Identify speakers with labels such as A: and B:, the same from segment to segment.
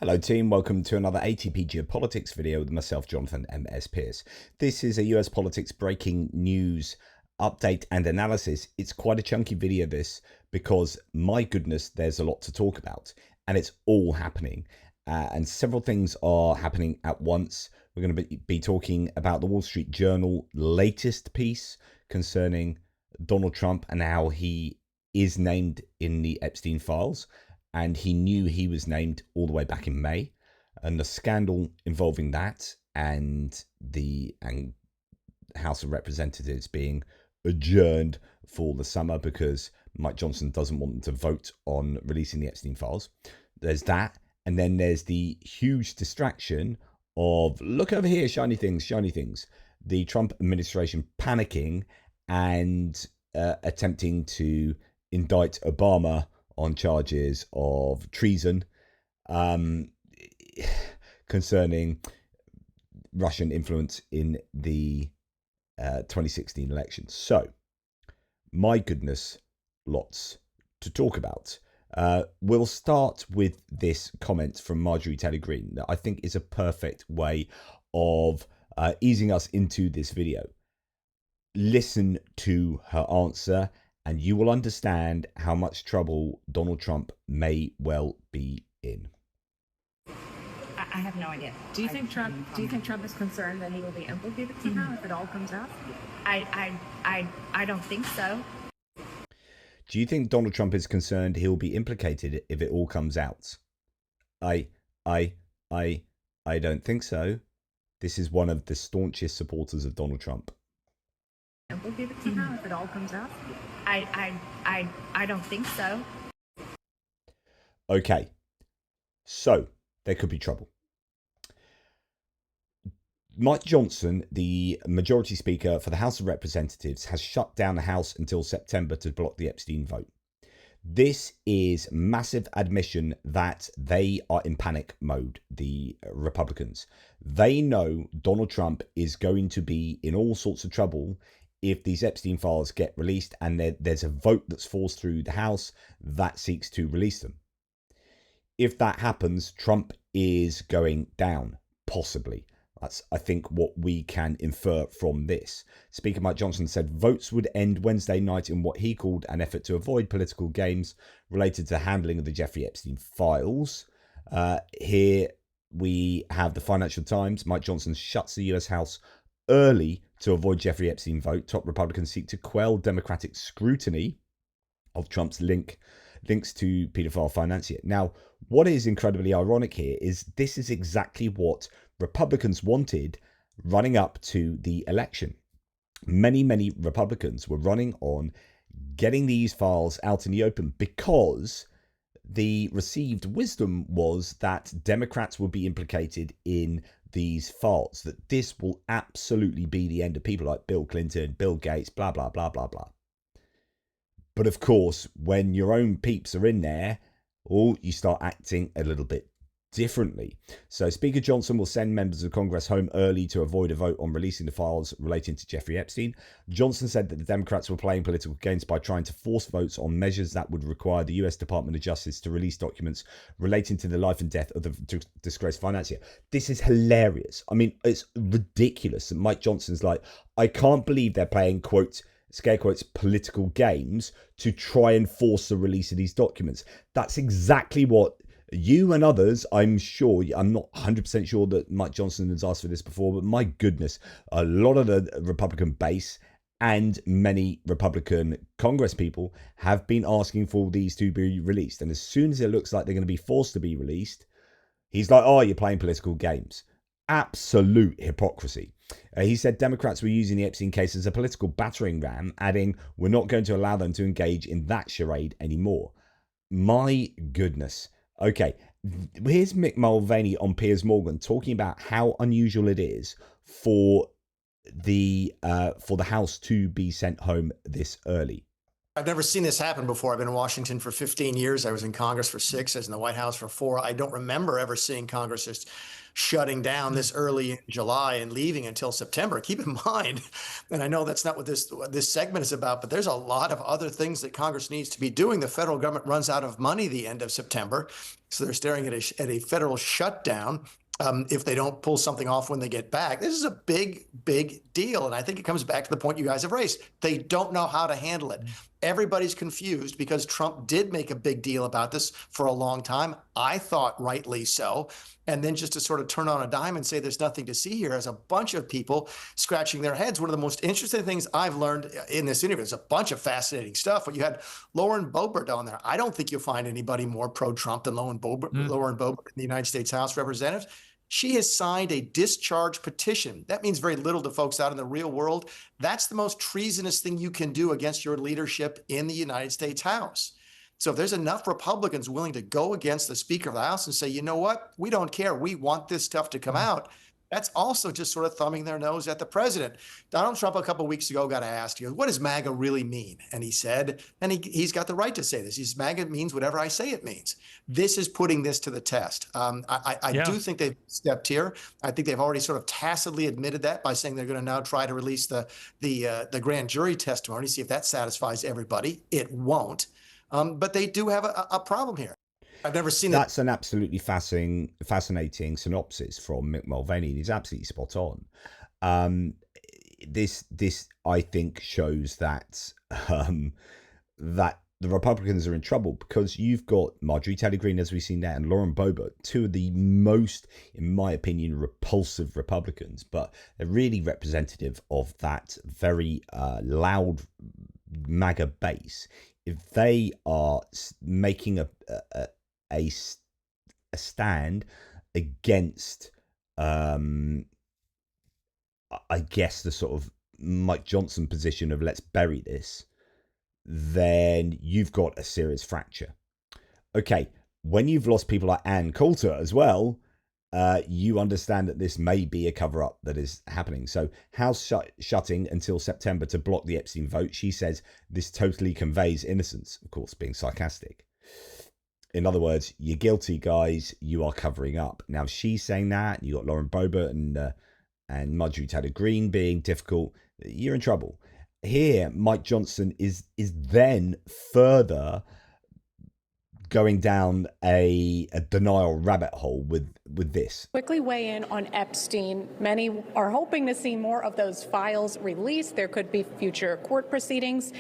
A: Hello team, welcome to another ATP Geopolitics video with myself, Jonathan MS Pearce. This is a US politics breaking news update and analysis. It's quite a chunky video this because my goodness, there's a lot to talk about and it's all happening and several things are happening at once. We're going to be talking about the Wall Street Journal latest piece concerning Donald Trump and how he is named in the Epstein files. And he knew he was named all the way back in May, and the scandal involving that and the House of Representatives being adjourned for the summer because Mike Johnson doesn't want them to vote on releasing the Epstein files. There's that, and then there's the huge distraction of look over here, shiny things, shiny things. The Trump administration panicking and attempting to indict Obama on charges of treason concerning Russian influence in the 2016 election. So, my goodness, lots to talk about. We'll start with this comment from Marjorie Taylor Greene that I think is a perfect way of easing us into this video. Listen to her answer and you will understand how much trouble Donald Trump may well be in.
B: I have no idea.
C: Do you think Trump is concerned that he will be implicated somehow if it all comes out?
B: I don't think so.
A: Do you think Donald Trump is concerned he'll be implicated if it all comes out? I don't think so. This is one of the staunchest supporters of Donald Trump.
C: Implicated somehow if it all comes out?
B: I don't think so.
A: Okay, so there could be trouble. Mike Johnson, the majority speaker for the House of Representatives, has shut down the House until September to block the Epstein vote. This is massive admission that they are in panic mode, the Republicans. They know Donald Trump is going to be in all sorts of trouble if these Epstein files get released and there's a vote that's forced through the House that seeks to release them. If that happens, Trump is going down, possibly. That's, I think, what we can infer from this. Speaker Mike Johnson said votes would end Wednesday night in what he called an effort to avoid political games related to the handling of the Jeffrey Epstein files. Here we have the Financial Times. Mike Johnson shuts the US House early to avoid Jeffrey Epstein vote. Top Republicans seek to quell Democratic scrutiny of Trump's links to paedophile financier. Now, what is incredibly ironic here is this is exactly what Republicans wanted running up to the election. Many Republicans were running on getting these files out in the open because the received wisdom was that Democrats would be implicated in these files, that this will absolutely be the end of people like Bill Clinton, Bill Gates, blah, blah, blah, blah, blah. But of course, when your own peeps are in there, you start acting a little bit differently. So Speaker Johnson will send members of Congress home early to avoid a vote on releasing the files relating to Jeffrey Epstein. Johnson said that the Democrats were playing political games by trying to force votes on measures that would require the US Department of Justice to release documents relating to the life and death of the disgraced financier. This is hilarious. I mean, it's ridiculous. And Mike Johnson's like, I can't believe they're playing, quote, scare quotes, political games to try and force the release of these documents. That's exactly what you and others, I'm sure, I'm not 100% sure that Mike Johnson has asked for this before, but my goodness, a lot of the Republican base and many Republican Congress people have been asking for these to be released. And as soon as it looks like they're going to be forced to be released, he's like, oh, you're playing political games. Absolute hypocrisy. He said Democrats were using the Epstein case as a political battering ram, adding, we're not going to allow them to engage in that charade anymore. My goodness. Okay, here's Mick Mulvaney on Piers Morgan talking about how unusual it is for the House to be sent home this early.
D: I've never seen this happen before. I've been in Washington for 15 years. I was in Congress for 6. I was in the White House for 4. I don't remember ever seeing Congress just shutting down this early in July and leaving until September. Keep in mind, and I know that's not what this segment is about, but there's a lot of other things that Congress needs to be doing. The federal government runs out of money the end of September, so they're staring at a federal shutdown. If they don't pull something off when they get back. This is a big, big deal. And I think it comes back to the point you guys have raised. They don't know how to handle it. Everybody's confused because Trump did make a big deal about this for a long time. I thought rightly so. And then just to sort of turn on a dime and say there's nothing to see here, as a bunch of people scratching their heads. One of the most interesting things I've learned in this interview, is a bunch of fascinating stuff. But you had Lauren Boebert on there. I don't think you'll find anybody more pro-Trump than Lauren Boebert in the United States House of Representatives. She has signed a discharge petition. That means very little to folks out in the real world. That's the most treasonous thing you can do against your leadership in the United States House. So if there's enough Republicans willing to go against the Speaker of the House and say, you know what, we don't care, we want this stuff to come out, that's also just sort of thumbing their nose at the president. Donald Trump a couple of weeks ago got asked, what does MAGA really mean? And he said, and he's got the right to say this, he says, MAGA means whatever I say it means. This is putting this to the test. I do think they've stepped here. I think they've already sort of tacitly admitted that by saying they're going to now try to release the grand jury testimony, see if that satisfies everybody. It won't. But they do have a problem here. I've never seen
A: That's an absolutely fascinating synopsis from Mick Mulvaney. He's absolutely spot on. This I think shows that that the Republicans are in trouble because you've got Marjorie Taylor Greene, as we've seen there, and Lauren Boebert, two of the most, in my opinion, repulsive Republicans, but they're really representative of that very loud MAGA base. If they are making a stand against, I guess, the sort of Mike Johnson position of let's bury this, then you've got a serious fracture. Okay, when you've lost people like Ann Coulter as well, you understand that this may be a cover-up that is happening. So House shutting until September to block the Epstein vote. She says this totally conveys innocence, of course, being sarcastic. In other words, you're guilty, guys. You are covering up. Now, she's saying that. You got Lauren Boebert and Marjorie Taylor Greene being difficult. You're in trouble. Here, Mike Johnson is then further going down a denial rabbit hole with this.
E: Quickly weigh in on Epstein. Many are hoping to see more of those files released. There could be future court proceedings.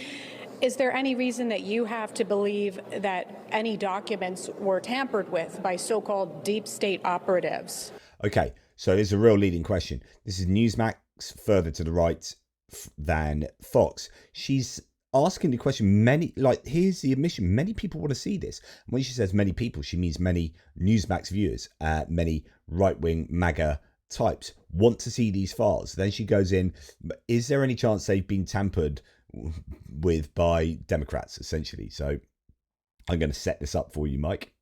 E: Is there any reason that you have to believe that any documents were tampered with by so-called deep state operatives? Okay,
A: so here's a real leading question. This is Newsmax further to the right than Fox. She's asking the question, here's the admission, many people want to see this. When she says many people, she means many Newsmax viewers, many right-wing MAGA types want to see these files. Then she goes in, is there any chance they've been tampered with by Democrats, essentially? So I'm going to set this up for you, Mike.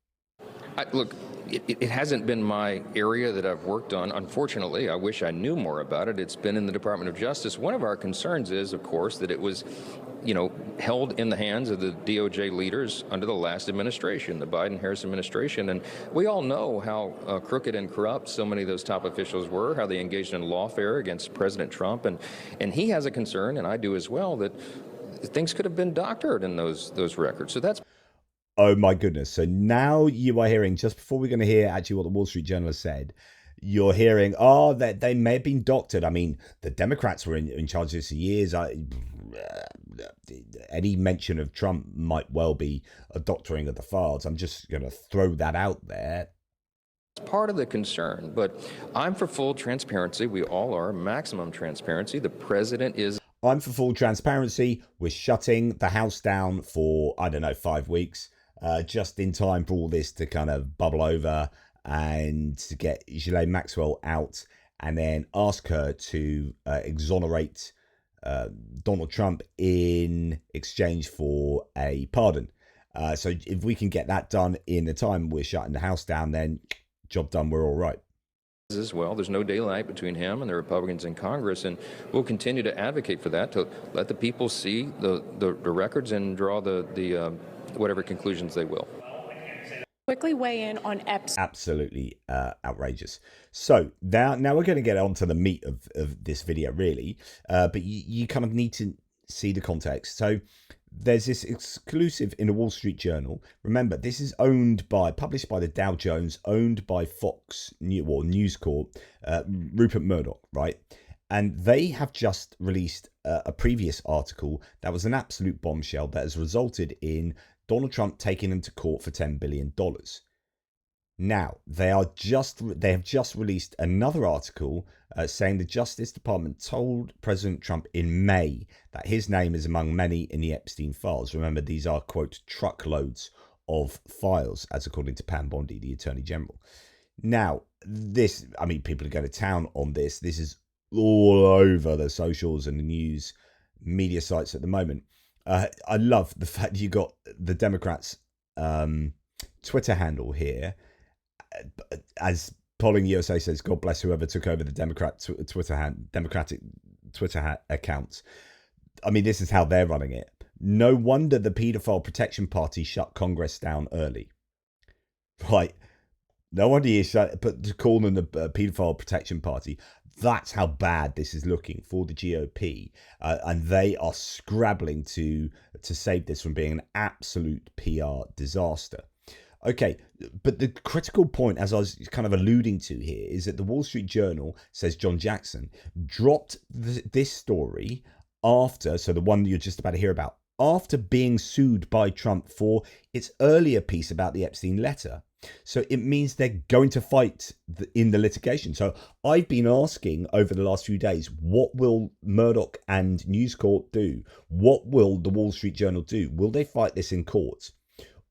F: Look, it hasn't been my area that I've worked on. Unfortunately, I wish I knew more about it. It's been in the Department of Justice. One of our concerns is, of course, that it was, held in the hands of the DOJ leaders under the last administration, the Biden-Harris administration. And we all know how crooked and corrupt so many of those top officials were, how they engaged in lawfare against President Trump. And he has a concern, and I do as well, that things could have been doctored in those records. So that's...
A: Oh my goodness. So now you are hearing, just before we're going to hear actually what the Wall Street Journal said, you're hearing, that they may have been doctored. I mean, the Democrats were in charge of this for years. Any mention of Trump might well be a doctoring of the files. I'm just going to throw that out there.
F: It's part of the concern, but I'm for full transparency. We all are. Maximum transparency. The president is.
A: I'm for full transparency. We're shutting the House down for, 5 weeks. Just in time for all this to kind of bubble over and to get Ghislaine Maxwell out and then ask her to exonerate Donald Trump in exchange for a pardon. So if we can get that done in the time we're shutting the House down, then job done, we're all right.
F: as well. There's no daylight between him and the Republicans in Congress, and we'll continue to advocate for that, to let the people see the records and draw the whatever conclusions they will.
E: Quickly weigh in on Epstein.
A: Absolutely outrageous. So now we're going to get on to the meat of this video, really. But you kind of need to see the context. So there's this exclusive in the Wall Street Journal. Remember, this is published by the Dow Jones, owned by Fox News Corp, Rupert Murdoch, right? And they have just released a previous article that was an absolute bombshell that has resulted in Donald Trump taking them to court for $10 billion. Now, they have just released another article saying the Justice Department told President Trump in May that his name is among many in the Epstein files. Remember, these are, quote, truckloads of files, as according to Pam Bondi, the Attorney General. Now, people are going to town on this. This is all over the socials and the news media sites at the moment. I love the fact you got the Democrats' Twitter handle here. As Polling USA says, God bless whoever took over the Democratic Twitter account. I mean, this is how they're running it. No wonder the Paedophile Protection Party shut Congress down early. Right. No wonder you call them the Paedophile Protection Party. That's how bad this is looking for the GOP. And they are scrabbling to save this from being an absolute PR disaster. Okay, but the critical point, as I was kind of alluding to here, is that the Wall Street Journal, says John Jackson, dropped this story after, so the one you're just about to hear about, after being sued by Trump for its earlier piece about the Epstein letter. So it means they're going to fight in the litigation. So I've been asking over the last few days, what will Murdoch and News Corp do? What will the Wall Street Journal do? Will they fight this in court?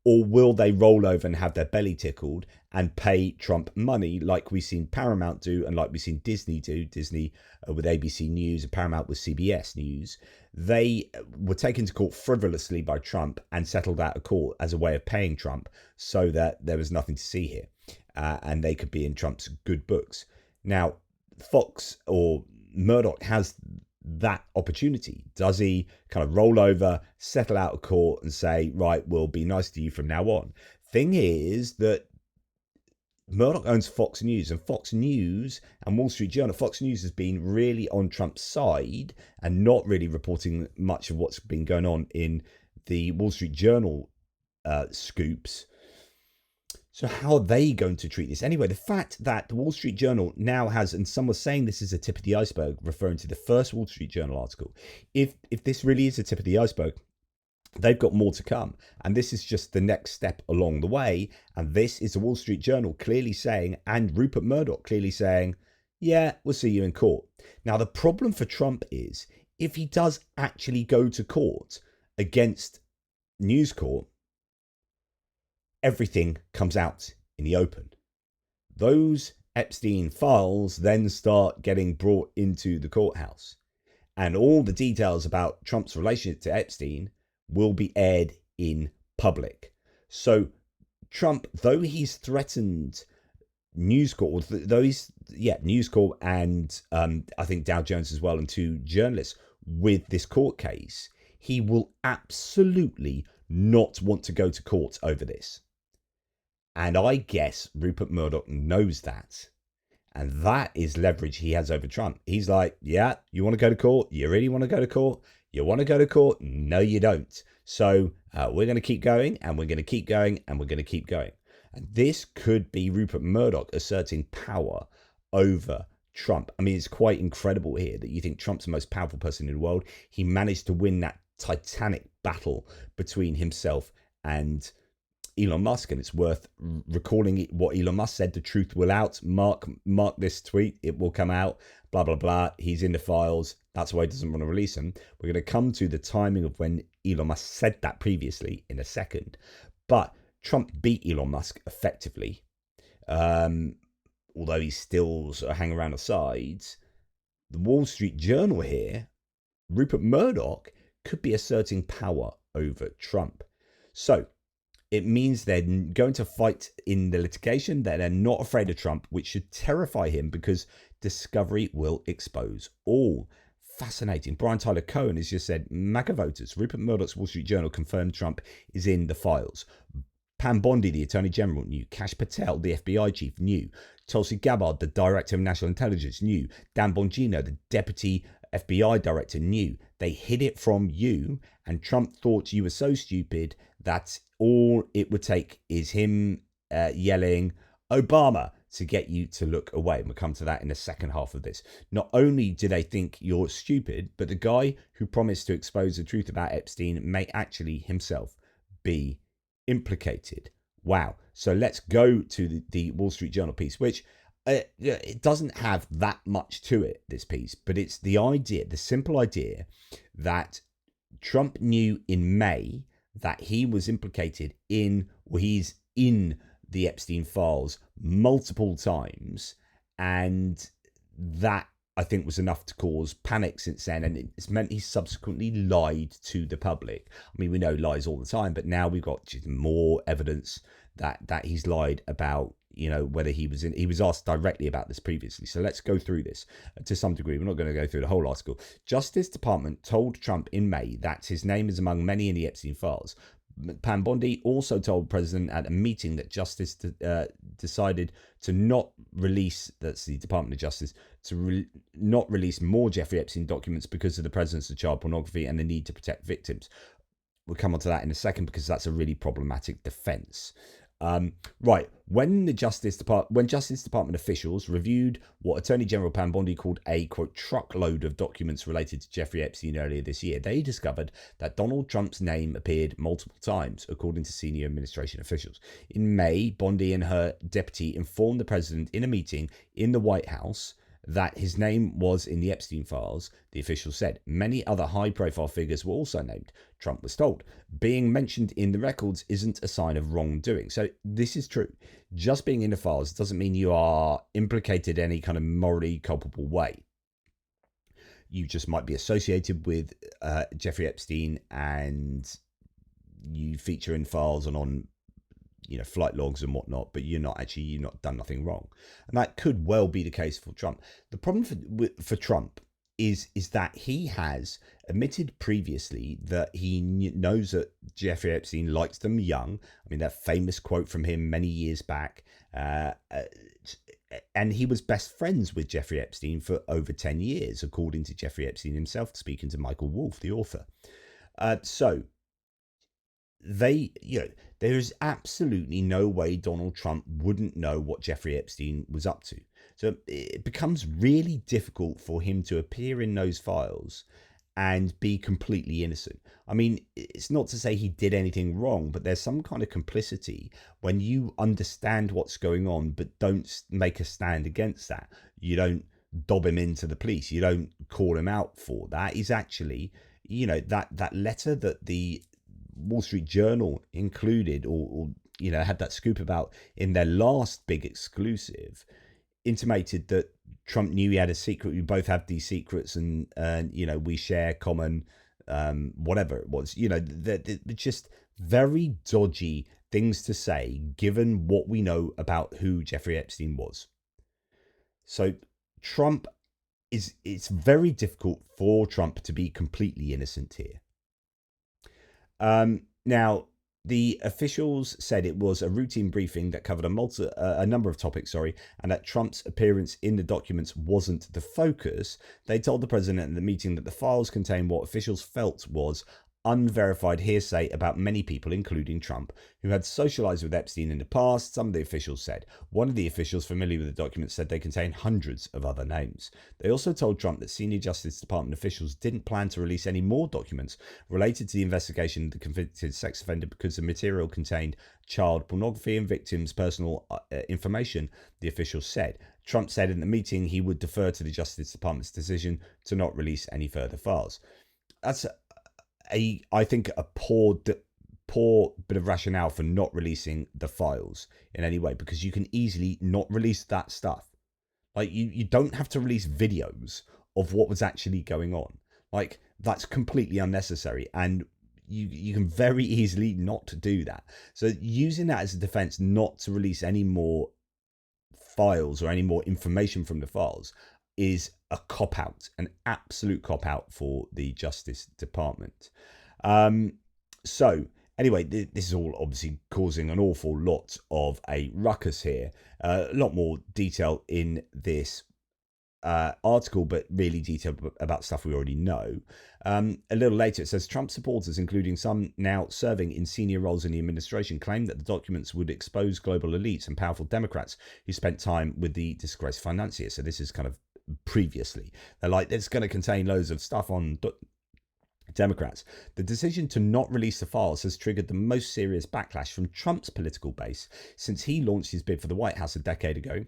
A: Or will they roll over and have their belly tickled and pay Trump money like we've seen Paramount do and like we've seen Disney do? Disney with ABC News and Paramount with CBS News. They were taken to court frivolously by Trump and settled out of court as a way of paying Trump so that there was nothing to see here. And they could be in Trump's good books. Now, Fox or Murdoch has that opportunity. Does he kind of roll over, settle out of court and say, right, we'll be nice to you from now on? Thing is that Murdoch owns Fox News, and Fox News and Wall Street Journal. Fox News has been really on Trump's side and not really reporting much of what's been going on in the Wall Street Journal scoops. So how are they going to treat this? Anyway, the fact that the Wall Street Journal now has, and some were saying this is a tip of the iceberg, referring to the first Wall Street Journal article. If this really is a tip of the iceberg, they've got more to come. And this is just the next step along the way. And this is the Wall Street Journal clearly saying, and Rupert Murdoch clearly saying, yeah, we'll see you in court. Now, the problem for Trump is if he does actually go to court against News Corp, everything comes out in the open. Those Epstein files then start getting brought into the courthouse. And all the details about Trump's relationship to Epstein will be aired in public. So Trump, though he's threatened News Corp, News Corp and I think Dow Jones as well, and two journalists with this court case, he will absolutely not want to go to court over this. And I guess Rupert Murdoch knows that. And that is leverage he has over Trump. He's like, yeah, you want to go to court? You really want to go to court? You want to go to court? No, you don't. So we're going to keep going, and we're going to keep going, and we're going to keep going. And this could be Rupert Murdoch asserting power over Trump. I mean, it's quite incredible here that you think Trump's the most powerful person in the world. He managed to win that titanic battle between himself and Elon Musk, and it's worth recalling what Elon Musk said: the truth will out. Mark this tweet, it will come out, blah blah blah. He's in the files, that's why he doesn't want to release them. We're going to come to the timing of when Elon Musk said that previously in a second. But Trump beat Elon Musk effectively, although he's still sort of hanging around the sides. The Wall Street Journal here, Rupert Murdoch, could be asserting power over Trump. So It means they're going to fight in the litigation, that they're not afraid of Trump, which should terrify him because discovery will expose all. Fascinating. Brian Tyler Cohen has just said, MAGA voters, Rupert Murdoch's Wall Street Journal confirmed Trump is in the files. Pam Bondi, the Attorney General, knew. Kash Patel, the FBI chief, knew. Tulsi Gabbard, the Director of National Intelligence, knew. Dan Bongino, the Deputy FBI Director, knew. They hid it from you, and Trump thought you were so stupid that all it would take is him yelling, Obama, to get you to look away. And we'll come to that in the second half of this. Not only do they think you're stupid, but the guy who promised to expose the truth about Epstein may actually himself be implicated. Wow. So let's go to the Wall Street Journal piece, which it doesn't have that much to it, this piece, but it's the idea, the simple idea that Trump knew in May that he was implicated in, or he's in the Epstein files multiple times, and that I think was enough to cause panic since then, and it's meant he subsequently lied to the public. I mean, we know lies all the time, but now we've got more evidence that he's lied about, you know, whether he was asked directly about this previously. So let's go through this to some degree. We're not going to go through the whole article. Justice Department told Trump in May that his name is among many in the Epstein files. Pam Bondi also told President at a meeting that Justice decided to not release, that's the Department of Justice, to not release more Jeffrey Epstein documents because of the presence of child pornography and the need to protect victims. We'll come on to that in a second because that's a really problematic defense. Right, when Justice Department officials reviewed what Attorney General Pam Bondi called a, quote, truckload of documents related to Jeffrey Epstein earlier this year, they discovered that Donald Trump's name appeared multiple times, according to senior administration officials. In May, Bondi and her deputy informed the president in a meeting in the White House that his name was in the Epstein files, the official said. Many other high-profile figures were also named, Trump was told. Being mentioned in the records isn't a sign of wrongdoing. So this is true. Just being in the files doesn't mean you are implicated in any kind of morally culpable way. You just might be associated with Jeffrey Epstein, and you feature in files and on flight logs and whatnot, but you've not done nothing wrong. And that could well be the case for Trump. The problem for Trump is that he has admitted previously that he knows that Jeffrey Epstein likes them young. I mean, that famous quote from him many years back. And he was best friends with Jeffrey Epstein for over 10 years, according to Jeffrey Epstein himself, speaking to Michael Wolff, the author. So there is absolutely no way Donald Trump wouldn't know what Jeffrey Epstein was up to. So it becomes really difficult for him to appear in those files and be completely innocent. I mean, it's not to say he did anything wrong, but there's some kind of complicity when you understand what's going on, but don't make a stand against that. You don't dob him into the police. You don't call him out for that. He's actually, that letter that the Wall Street Journal included or had that scoop about in their last big exclusive, intimated that Trump knew he had a secret. We both have these secrets, and we share common whatever it was. They're just very dodgy things to say given what we know about who Jeffrey Epstein was. So it's very difficult for Trump to be completely innocent here. Now, the officials said it was a routine briefing that covered a number of topics, and that Trump's appearance in the documents wasn't the focus. They told the president at the meeting that the files contained what officials felt was unverified hearsay about many people, including Trump, who had socialized with Epstein in the past, some of the officials said. One of the officials familiar with the documents said they contain hundreds of other names. They also told Trump that senior Justice Department officials didn't plan to release any more documents related to the investigation of the convicted sex offender because the material contained child pornography and victims' personal information, the officials said. Trump said in the meeting he would defer to the Justice Department's decision to not release any further files. That's I think a poor bit of rationale for not releasing the files in any way, because you can easily not release that stuff. Like you don't have to release videos of what was actually going on. Like that's completely unnecessary. And you can very easily not do that. So using that as a defense not to release any more files or any more information from the files is a cop-out, an absolute cop-out for the Justice Department. So anyway, this is all obviously causing an awful lot of a ruckus here. A lot more detail in this article, but really detailed about stuff we already know. A little later, it says Trump supporters, including some now serving in senior roles in the administration, claim that the documents would expose global elites and powerful Democrats who spent time with the disgraced financier. So this is kind of previously. They're like, it's going to contain loads of stuff on Democrats. The decision to not release the files has triggered the most serious backlash from Trump's political base since he launched his bid for the White House a decade ago,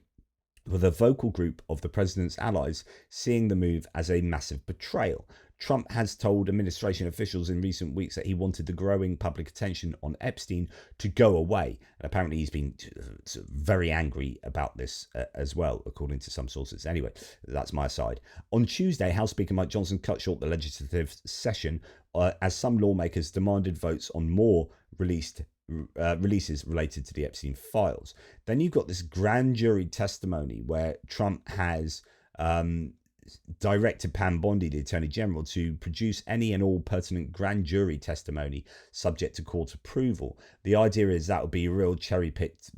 A: with a vocal group of the president's allies seeing the move as a massive betrayal. Trump has told administration officials in recent weeks that he wanted the growing public attention on Epstein to go away. And apparently he's been very angry about this as well, according to some sources. Anyway, that's my side. On Tuesday, House Speaker Mike Johnson cut short the legislative session as some lawmakers demanded votes on more releases related to the Epstein files. Then you've got this grand jury testimony where Trump has directed Pam Bondi, the Attorney General, to produce any and all pertinent grand jury testimony subject to court approval. The idea is that would be a real cherry-picked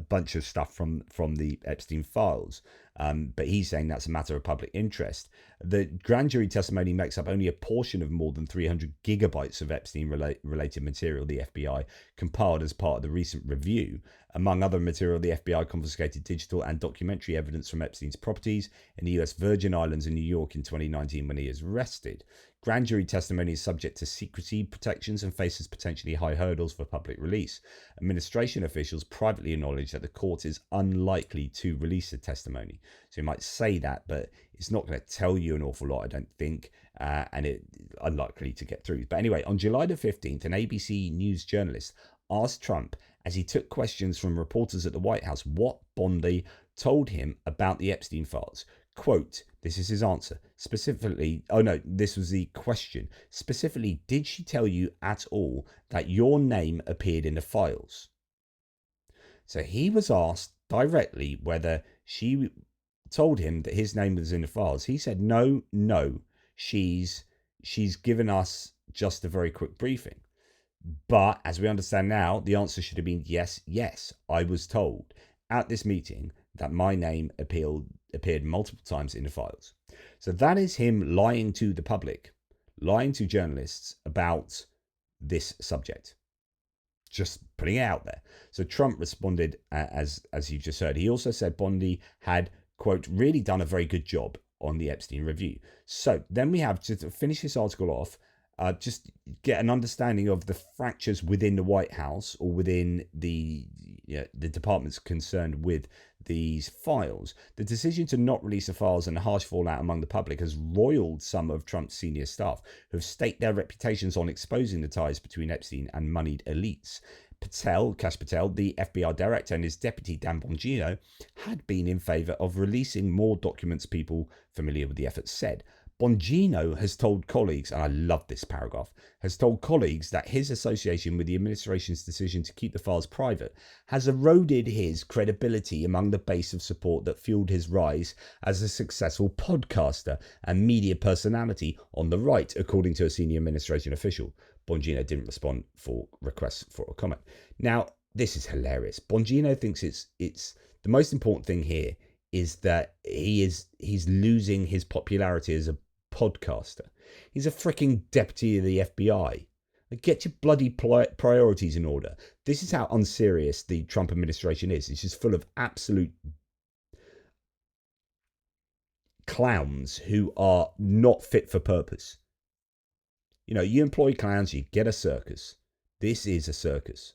A: bunch of stuff from the Epstein files. But he's saying that's a matter of public interest. The grand jury testimony makes up only a portion of more than 300 gigabytes of Epstein-related material the FBI compiled as part of the recent review. Among other material, the FBI confiscated digital and documentary evidence from Epstein's properties in the US Virgin Islands and New York in 2019 when he was arrested. Grand jury testimony is subject to secrecy protections and faces potentially high hurdles for public release. Administration officials privately acknowledge that the court is unlikely to release the testimony. So you might say that, but it's not going to tell you an awful lot, I don't think, and it's unlikely to get through. But anyway, on July the 15th, an ABC News journalist asked Trump, as he took questions from reporters at the White House, what Bondi told him about the Epstein files. Quote, this is his answer. Specifically, oh no, this was the question. Specifically, did she tell you at all that your name appeared in the files? So he was asked directly whether she told him that his name was in the files. He said, no, she's given us just a very quick briefing. But as we understand now, the answer should have been yes, I was told at this meeting that my name appeared multiple times in the files. So that is him lying to the public, lying to journalists about this subject. Just putting it out there. So Trump responded, as you just heard. He also said Bondi had, quote, really done a very good job on the Epstein review. So then we have to finish this article off. Just get an understanding of the fractures within the White House or within the departments concerned with these files. The decision to not release the files and the harsh fallout among the public has roiled some of Trump's senior staff who have staked their reputations on exposing the ties between Epstein and moneyed elites. Kash Patel, the FBI director, and his deputy Dan Bongino had been in favor of releasing more documents, people familiar with the effort said. Bongino has told colleagues, and I love this paragraph, has told colleagues that his association with the administration's decision to keep the files private has eroded his credibility among the base of support that fueled his rise as a successful podcaster and media personality on the right, according to a senior administration official. Bongino didn't respond for requests for a comment. Now, this is hilarious. Bongino thinks it's the most important thing here is that he's losing his popularity as a podcaster. He's a freaking deputy of the FBI. Get your bloody priorities in order. This is how unserious the Trump administration is. It's just full of absolute clowns who are not fit for purpose. You employ clowns, you get a circus. This is a circus.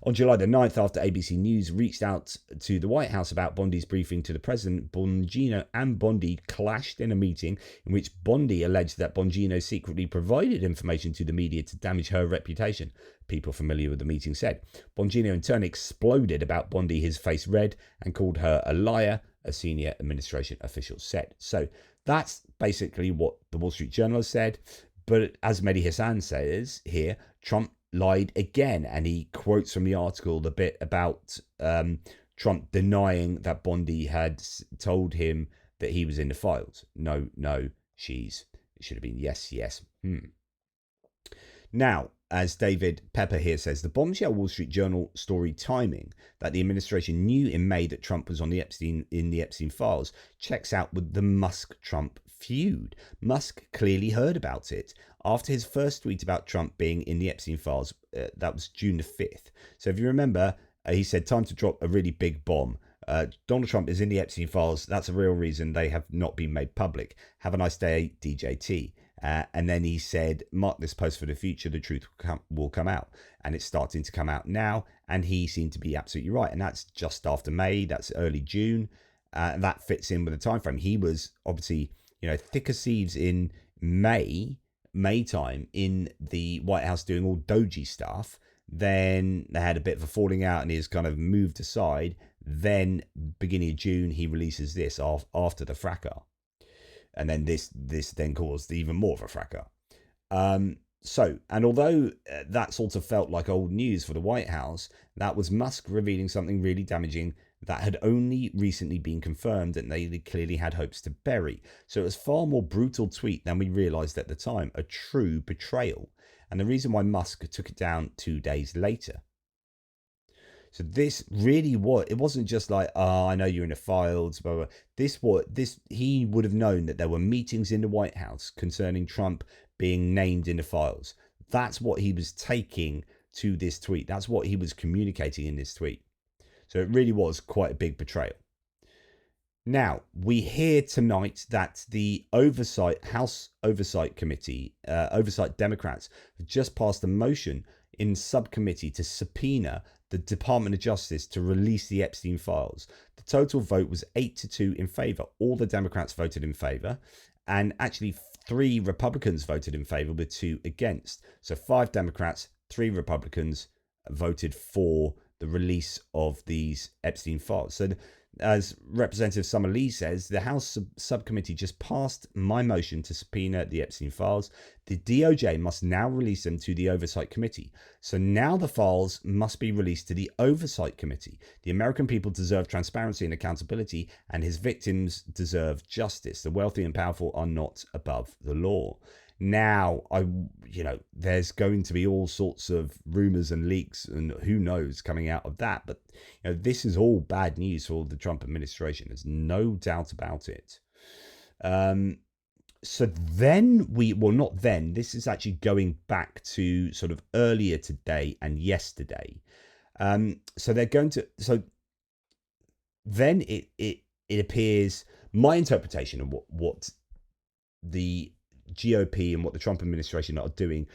A: On July the 9th, after ABC News reached out to the White House about Bondi's briefing to the president, Bongino and Bondi clashed in a meeting in which Bondi alleged that Bongino secretly provided information to the media to damage her reputation. People familiar with the meeting said. Bongino in turn exploded about Bondi, his face red, and called her a liar, a senior administration official said. So that's basically what the Wall Street Journal said. But as Mehdi Hassan says here, Trump lied again, and he quotes from the article the bit about Trump denying that Bondi had told him that he was in the files. No, it should have been yes. Now, as David Pepper here says, the bombshell Wall Street Journal story timing that the administration knew in May that Trump was on the Epstein files checks out with the Musk-Trump feud. Musk clearly heard about it after his first tweet about Trump being in the Epstein files. That was June the 5th. So if you remember, he said, time to drop a really big bomb. Donald Trump is in the Epstein files. That's a real reason they have not been made public. Have a nice day, DJT. And then he said, mark this post for the future, the truth will come out. And it's starting to come out now. And he seemed to be absolutely right. And that's just after May. That's early June. And that fits in with the time frame. He was obviously, thick as thieves in May time in the White House doing all dodgy stuff. Then they had a bit of a falling out and he's kind of moved aside. Then beginning of June, he releases this after the fracas. And then this then caused even more of a fracas. And although that sort of felt like old news for the White House, that was Musk revealing something really damaging that had only recently been confirmed and they clearly had hopes to bury. So it was far more brutal tweet than we realized at the time, a true betrayal. And the reason why Musk took it down 2 days later. So this really it wasn't just like, I know you're in the files, blah, blah. He would have known that there were meetings in the White House concerning Trump being named in the files. That's what he was taking to this tweet. That's what he was communicating in this tweet. So it really was quite a big betrayal. Now, we hear tonight that the House Oversight Committee, Oversight Democrats, have just passed a motion in subcommittee to subpoena the Department of Justice to release the Epstein files. The total vote was 8-2 in favor. All the Democrats voted in favor, and actually 3 Republicans voted in favor with 2 against. So 5 Democrats, 3 Republicans voted for the release of these Epstein files. So as Representative Summer Lee says, the House subcommittee just passed my motion to subpoena the Epstein files. The DOJ must now release them to the Oversight Committee. So now the files must be released to the Oversight Committee. The American people deserve transparency and accountability, and his victims deserve justice. The wealthy and powerful are not above the law. Now, there's going to be all sorts of rumors and leaks and who knows coming out of that. But this is all bad news for the Trump administration. There's no doubt about it. So then this is actually going back to sort of earlier today and yesterday. So then it appears, my interpretation of what the GOP and what the Trump administration are doing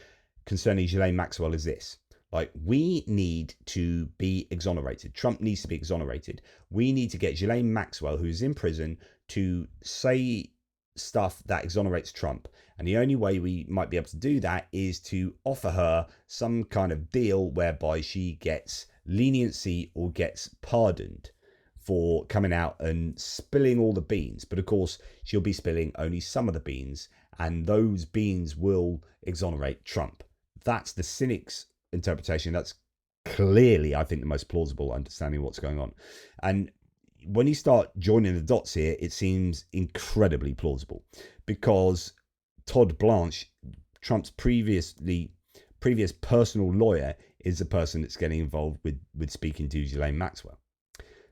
A: concerning Ghislaine Maxwell is this. Like, we need to be exonerated. Trump needs to be exonerated. We need to get Ghislaine Maxwell, who's in prison, to say stuff that exonerates Trump. And the only way we might be able to do that is to offer her some kind of deal whereby she gets leniency or gets pardoned for coming out and spilling all the beans. But of course, she'll be spilling only some of the beans, and those beans will exonerate Trump. That's the cynic's interpretation. That's clearly, I think, the most plausible understanding of what's going on. And when you start joining the dots here, it seems incredibly plausible, because Todd Blanche, Trump's previous personal lawyer, is the person that's getting involved with speaking to Ghislaine Maxwell.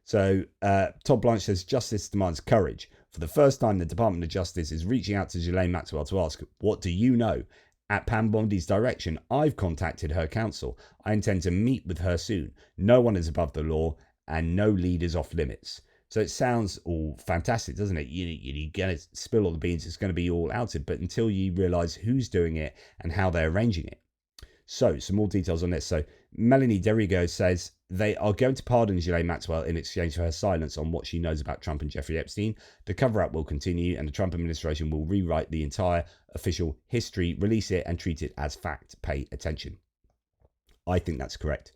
A: So Todd Blanche says, justice demands courage. For the first time, the Department of Justice is reaching out to Ghislaine Maxwell to ask, what do you know? At Pam Bondi's direction, I've contacted her counsel. I intend to meet with her soon. No one is above the law and no lead is off limits. So it sounds all fantastic, doesn't it? You're going to spill all the beans. It's going to be all outed. But until you realize who's doing it and how they're arranging it. So some more details on this. So Melanie Derigo says they are going to pardon Ghislaine Maxwell in exchange for her silence on what she knows about Trump and Jeffrey Epstein. The cover-up will continue and the Trump administration will rewrite the entire official history, release it and treat it as fact. Pay attention. I think that's correct.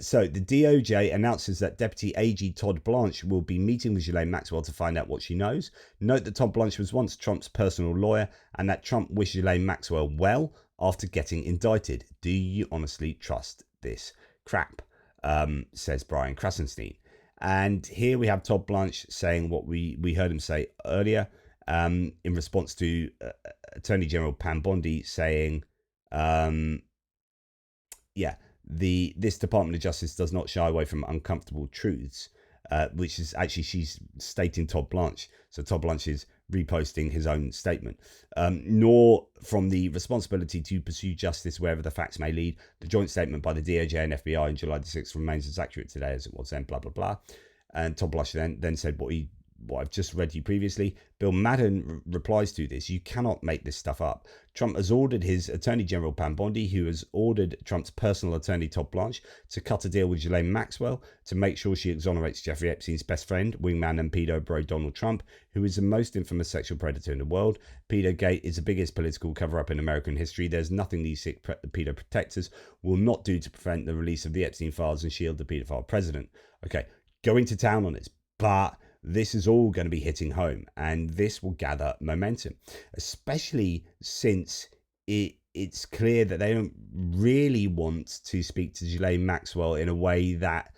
A: So the DOJ announces that Deputy AG Todd Blanche will be meeting with Ghislaine Maxwell to find out what she knows. Note that Todd Blanche was once Trump's personal lawyer and that Trump wished Ghislaine Maxwell well after getting indicted. Do you honestly trust this crap? Says Brian Krasenstein. And here we have Todd Blanche saying what we heard him say earlier in response to Attorney General Pam Bondi saying, this Department of Justice does not shy away from uncomfortable truths, which is actually, she's stating Todd Blanche. So Todd Blanche is reposting his own statement. Nor from the responsibility to pursue justice wherever the facts may lead. The joint statement by the DOJ and FBI on July the 6th remains as accurate today as it was then, blah, blah, blah. And Todd Blanche then said what I've just read to you previously. Bill Madden replies to this. You cannot make this stuff up. Trump has ordered his Attorney General Pam Bondi, who has ordered Trump's personal attorney Todd Blanche, to cut a deal with Ghislaine Maxwell to make sure she exonerates Jeffrey Epstein's best friend, wingman and pedo bro Donald Trump, who is the most infamous sexual predator in the world. Pedogate is the biggest political cover-up in American history. There's nothing these sick pedo protectors will not do to prevent the release of the Epstein files and shield the pedophile president. Okay, going to town on this, but this is all going to be hitting home, and this will gather momentum, especially since it's clear that they don't really want to speak to Ghislaine Maxwell in a way that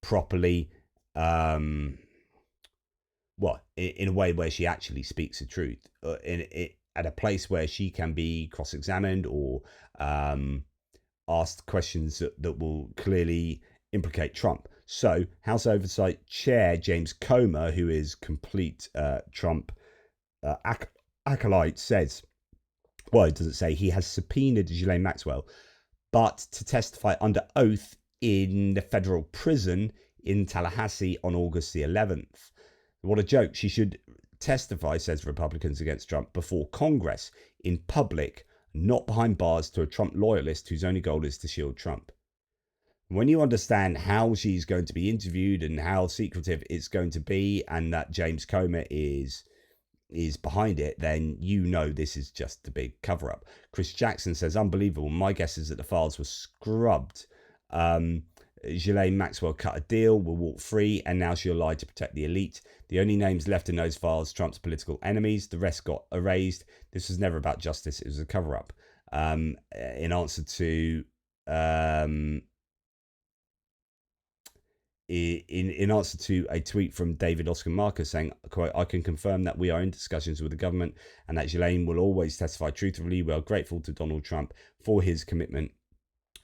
A: properly, in a way where she actually speaks the truth, at a place where she can be cross-examined or asked questions that will clearly implicate Trump. So, House Oversight Chair James Comer, who is complete Trump acolyte, says, well, it doesn't say, he has subpoenaed Ghislaine Maxwell, but to testify under oath in the federal prison in Tallahassee on August the 11th. What a joke. She should testify, says Republicans against Trump, before Congress, in public, not behind bars to a Trump loyalist whose only goal is to shield Trump. When you understand how she's going to be interviewed and how secretive it's going to be, and that James Comer is behind it, then you know this is just a big cover-up. Chris Jackson says, unbelievable. My guess is that the files were scrubbed. Ghislaine Maxwell cut a deal, will walk free, and now she'll lie to protect the elite. The only names left in those files, Trump's political enemies. The rest got erased. This was never about justice. It was a cover-up. In answer to... In answer to a tweet from David Oscar Marcus saying, quote, I can confirm that we are in discussions with the government and that Ghislaine will always testify truthfully. We are grateful to Donald Trump for his commitment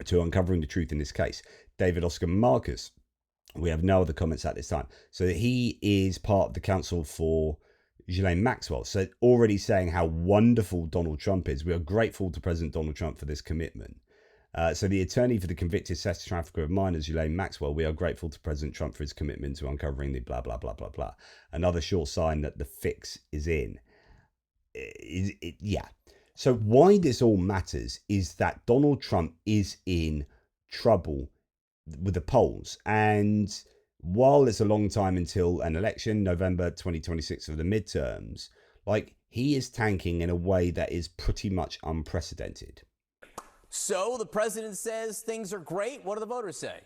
A: to uncovering the truth in this case. David Oscar Marcus, we have no other comments at this time. So he is part of the counsel for Ghislaine Maxwell. So already saying how wonderful Donald Trump is. We are grateful to President Donald Trump for this commitment. So the attorney for the convicted sex trafficker of minors, Ghislaine Maxwell, we are grateful to President Trump for his commitment to uncovering the blah, blah, blah, blah, blah. Another sure sign that the fix is in. Yeah. So why this all matters is that Donald Trump is in trouble with the polls. And while it's a long time until an election, November 2026 for the midterms, like, he is tanking in a way that is pretty much unprecedented.
G: So the president says things are great. What do the voters say?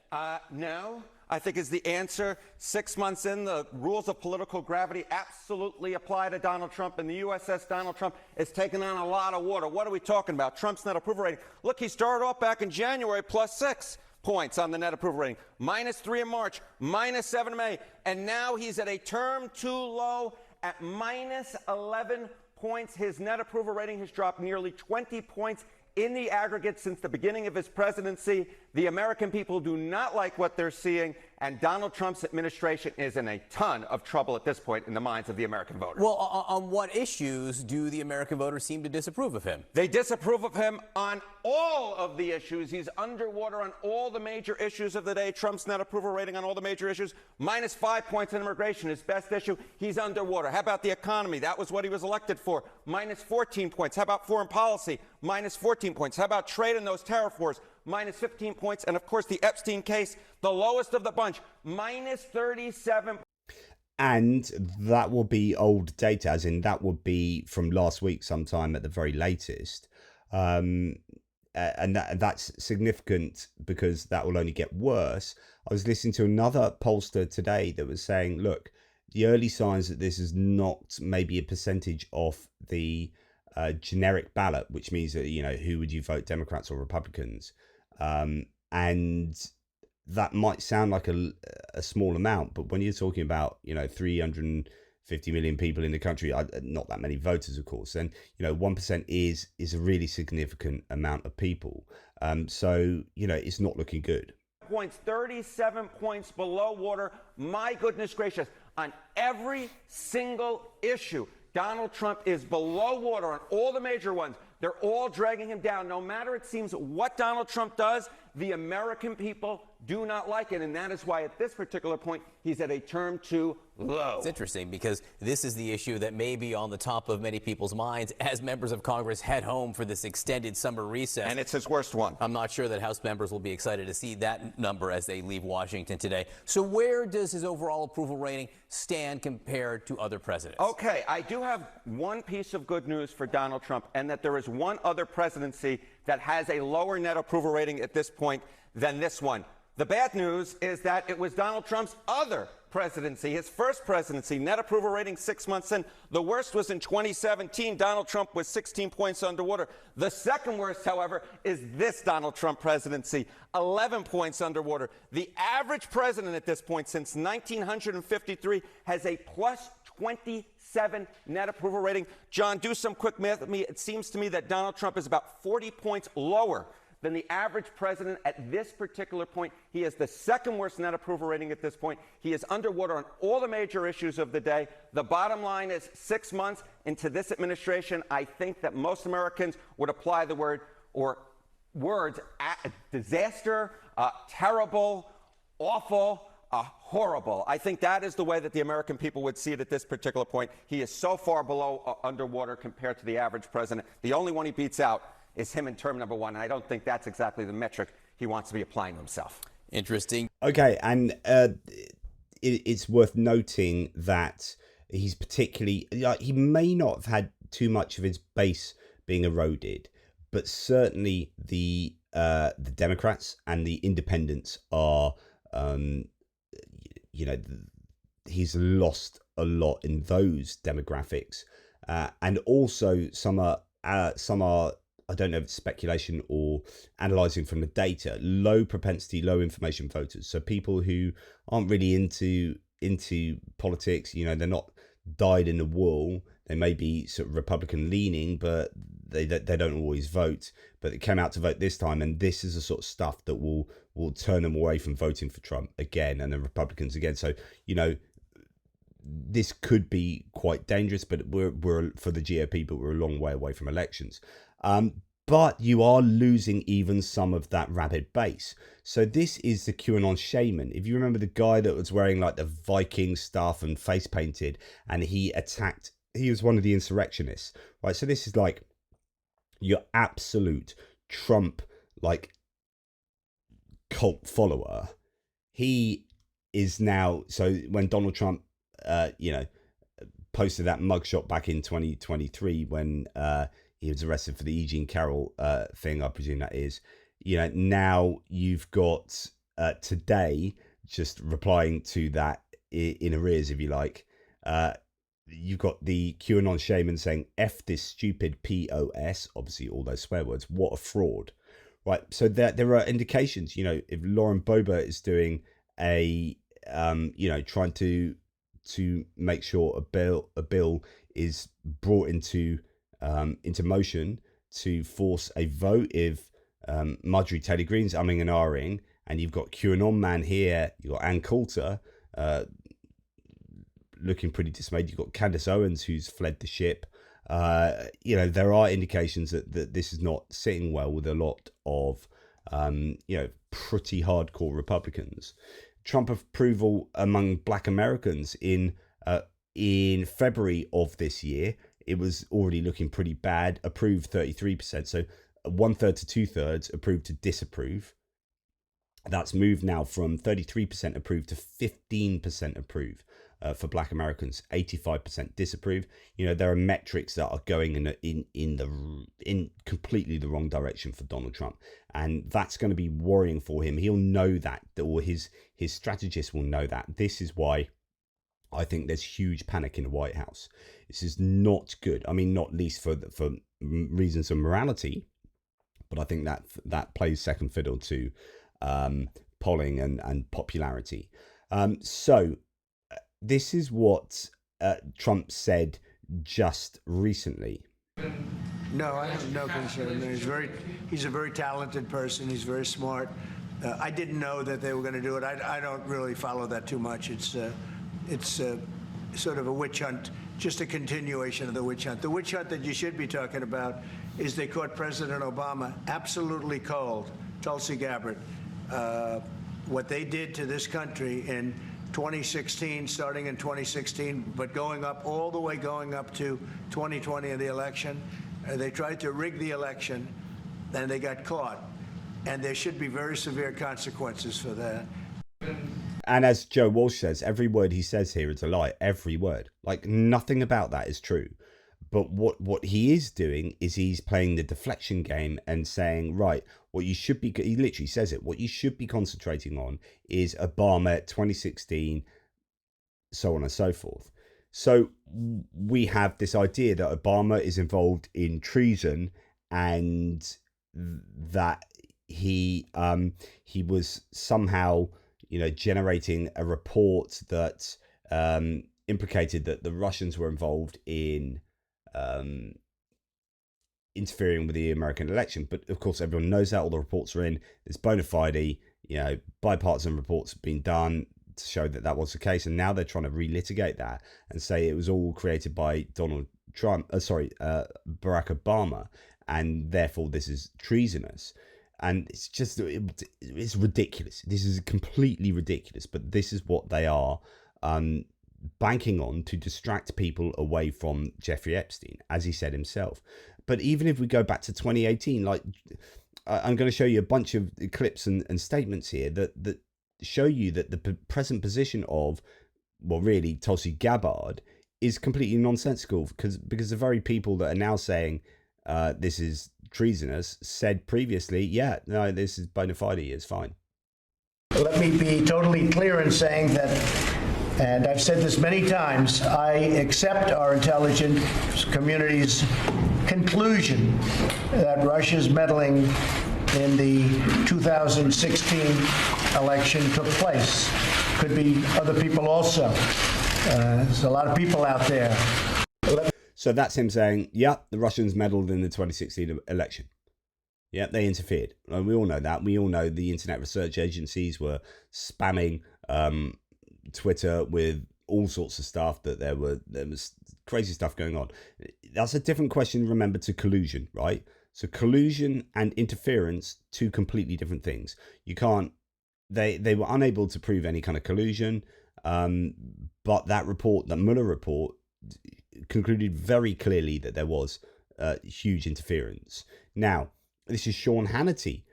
H: No, I think is the answer. 6 months in, the rules of political gravity absolutely apply to Donald Trump, and the USS Donald Trump is taking on a lot of water. What are we talking about? Trump's net approval rating. Look, he started off back in January +6 points on the net approval rating, -3 in March, -7 in May, and now he's at a term too low at -11 points. His net approval rating has dropped nearly 20 points in the aggregate since the beginning of his presidency. The American people do not like what they're seeing, and Donald Trump's administration is in a ton of trouble at this point in the minds of the American voters.
G: Well, on what issues do the American voters seem to disapprove of him?
H: They disapprove of him on all of the issues. He's underwater on all the major issues of the day. Trump's net approval rating on all the major issues, -5 points in immigration, his best issue. He's underwater. How about the economy? That was what he was elected for. -14 points. How about foreign policy? -14 points. How about trade and those tariff wars? -15 points. And of course, the Epstein case, the lowest of the bunch, -37.
A: And that will be old data, as in that would be from last week sometime at the very latest. and that's significant because that will only get worse. I was listening to another pollster today that was saying, look, the early signs that this is not maybe a percentage of the generic ballot, which means that, who would you vote, Democrats or Republicans? And that might sound like a small amount, but when you're talking about, 350 million people in the country, not that many voters, of course, then, 1% is a really significant amount of people. So, it's not looking good.
H: Points, 37 points below water. My goodness gracious, on every single issue, Donald Trump is below water on all the major ones. They're all dragging him down. No matter, it seems, what Donald Trump does, the American people do not like it. And that is why at this particular point, he's at a term 2 low.
G: It's interesting because this is the issue that may be on the top of many people's minds as members of Congress head home for this extended summer recess.
H: And it's his worst one.
G: I'm not sure that House members will be excited to see that number as they leave Washington today. So where does his overall approval rating stand compared to other presidents?
H: Okay, I do have one piece of good news for Donald Trump, and that there is one other presidency that has a lower net approval rating at this point than this one. The bad news is that it was Donald Trump's other presidency, his first presidency, net approval rating 6 months in. The worst was in 2017. Donald Trump was 16 points underwater. The second worst, however, is this Donald Trump presidency, 11 points underwater. The average president at this point since 1953 has a plus 27 net approval rating. John, do some quick math with me. It seems to me that Donald Trump is about 40 points lower than the average president at this particular point. He has the second worst net approval rating at this point. He is underwater on all the major issues of the day. The bottom line is 6 months into this administration, I think that most Americans would apply the word or words disaster, terrible, awful, horrible. I think that is the way that the American people would see it at this particular point. He is so far below underwater compared to the average president. The only one he beats out is him in term number 1. And I don't think that's exactly the metric he wants to be applying to himself.
G: Interesting.
A: Okay, and it's worth noting that he's particularly, he may not have had too much of his base being eroded, but certainly the Democrats and the independents are, he's lost a lot in those demographics, and also some are, I don't know if it's speculation or analysing from the data, low propensity, low information voters. So people who aren't really into politics, they're not dyed in the wool. They may be sort of Republican leaning, but they don't always vote. But they came out to vote this time, and this is the sort of stuff that will turn them away from voting for Trump again and the Republicans again. So, this could be quite dangerous, but we're for the GOP, but we're a long way away from elections. But you are losing even some of that rabid base. So this is the QAnon shaman. If you remember the guy that was wearing like the Viking stuff and face painted, and he was one of the insurrectionists, right? So this is like your absolute Trump, like, cult follower. He is now, so when Donald Trump, posted that mugshot back in 2023 when, he was arrested for the E. Jean Carroll thing, I presume that is. Now you've got today, just replying to that in arrears, if you like. You've got the QAnon shaman saying, F this stupid POS, obviously all those swear words, what a fraud. Right, so there are indications, if Lauren Boebert is doing a, trying to make sure a bill is brought into motion to force a vote. If Marjorie Taylor Greene's umming and ahhing, and you've got QAnon man here, you've got Ann Coulter looking pretty dismayed, you've got Candace Owens who's fled the ship. There are indications that this is not sitting well with a lot of pretty hardcore Republicans. Trump approval among Black Americans in February of this year, it was already looking pretty bad. Approved 33%, so 1/3 to 2/3 approved to disapprove. That's moved now from 33% approved to 15% approved. for Black Americans. 85% disapprove. You know, there are metrics that are going in completely the wrong direction for Donald Trump, and that's going to be worrying for him. He'll know that, or his strategists will know that. This is why I think there's huge panic in the White House. This is not good. I mean, not least for reasons of morality, but I think that plays second fiddle to polling and popularity. So this is what Trump said just recently.
I: No, I have no concern. He's a very talented person. He's very smart. I didn't know that they were going to do it. I don't really follow that too much. It's sort of a witch hunt, just a continuation of the witch hunt. The witch hunt that you should be talking about is they caught President Obama absolutely cold, Tulsi Gabbard. What they did to this country in 2016, starting in 2016, but going up all the way going up to 2020 in the election. They tried to rig the election, and they got caught. And there should be very severe consequences for that.
A: And as Joe Walsh says, every word he says here is a lie. Every word. Like, nothing about that is true. But what he is doing is he's playing the deflection game and saying, right, what you should be, he literally says it, what you should be concentrating on is Obama 2016, so on and so forth. So we have this idea that Obama is involved in treason and that he was somehow, you know, generating a report that implicated that the Russians were involved in interfering with the American election. But of course, everyone knows that. All the reports are in. There's bona fide, you know, bipartisan reports have been done to show that that was the case. And now they're trying to relitigate that and say it was all created by Donald Trump, Barack Obama, and therefore this is treasonous. And it's just, it's ridiculous. This is completely ridiculous. But this is what they are banking on to distract people away from Jeffrey Epstein, as he said himself. But even if we go back to 2018, like I'm going to show you a bunch of clips and statements here that show you that the present position of, well, really Tulsi Gabbard is completely nonsensical, because the very people that are now saying this is treasonous said previously, yeah, no, this is bona fide, it's fine.
I: Let me be totally clear in saying that, and I've said this many times, I accept our intelligence community's conclusion that Russia's meddling in the 2016 election took place. Could be other people also. There's a lot of people out there.
A: So that's him saying, yeah, the Russians meddled in the 2016 election. Yeah, they interfered. And we all know that. We all know the internet research agencies were spamming Twitter with all sorts of stuff, that there was crazy stuff going on. That's a different question, remember, to collusion, right? So collusion and interference, two completely different things. You can't, they were unable to prove any kind of collusion, but that report, the Mueller report, concluded very clearly that there was huge interference. Now, this is Sean Hannity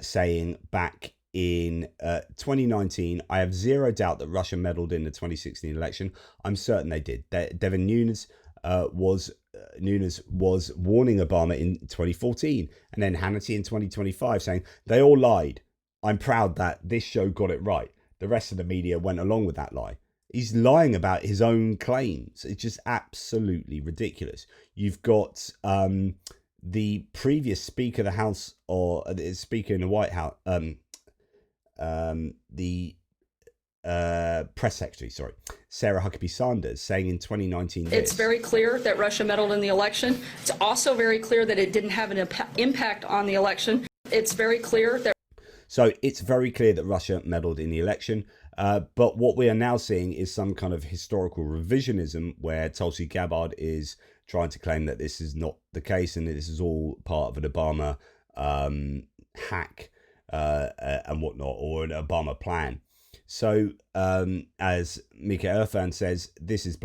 A: saying back in 2019, I have zero doubt that Russia meddled in the 2016 election. I'm certain they did. Devin Nunes was warning Obama in 2014, and then Hannity in 2025 saying they all lied. I'm proud that this show got it right. The rest of the media went along with that lie. He's lying about his own claims. It's just absolutely ridiculous. You've got the previous Speaker of the House, or the Speaker in the White House, the press secretary, Sarah Huckabee Sanders, saying in 2019
J: It's very clear that Russia meddled in the election. It's also very clear that it didn't have an impact on the election. It's very clear that...
A: So it's very clear that Russia meddled in the election. But what we are now seeing is some kind of historical revisionism where Tulsi Gabbard is trying to claim that this is not the case and that this is all part of an Obama hack and whatnot, or an Obama plan. So as Mika Irfan says, this is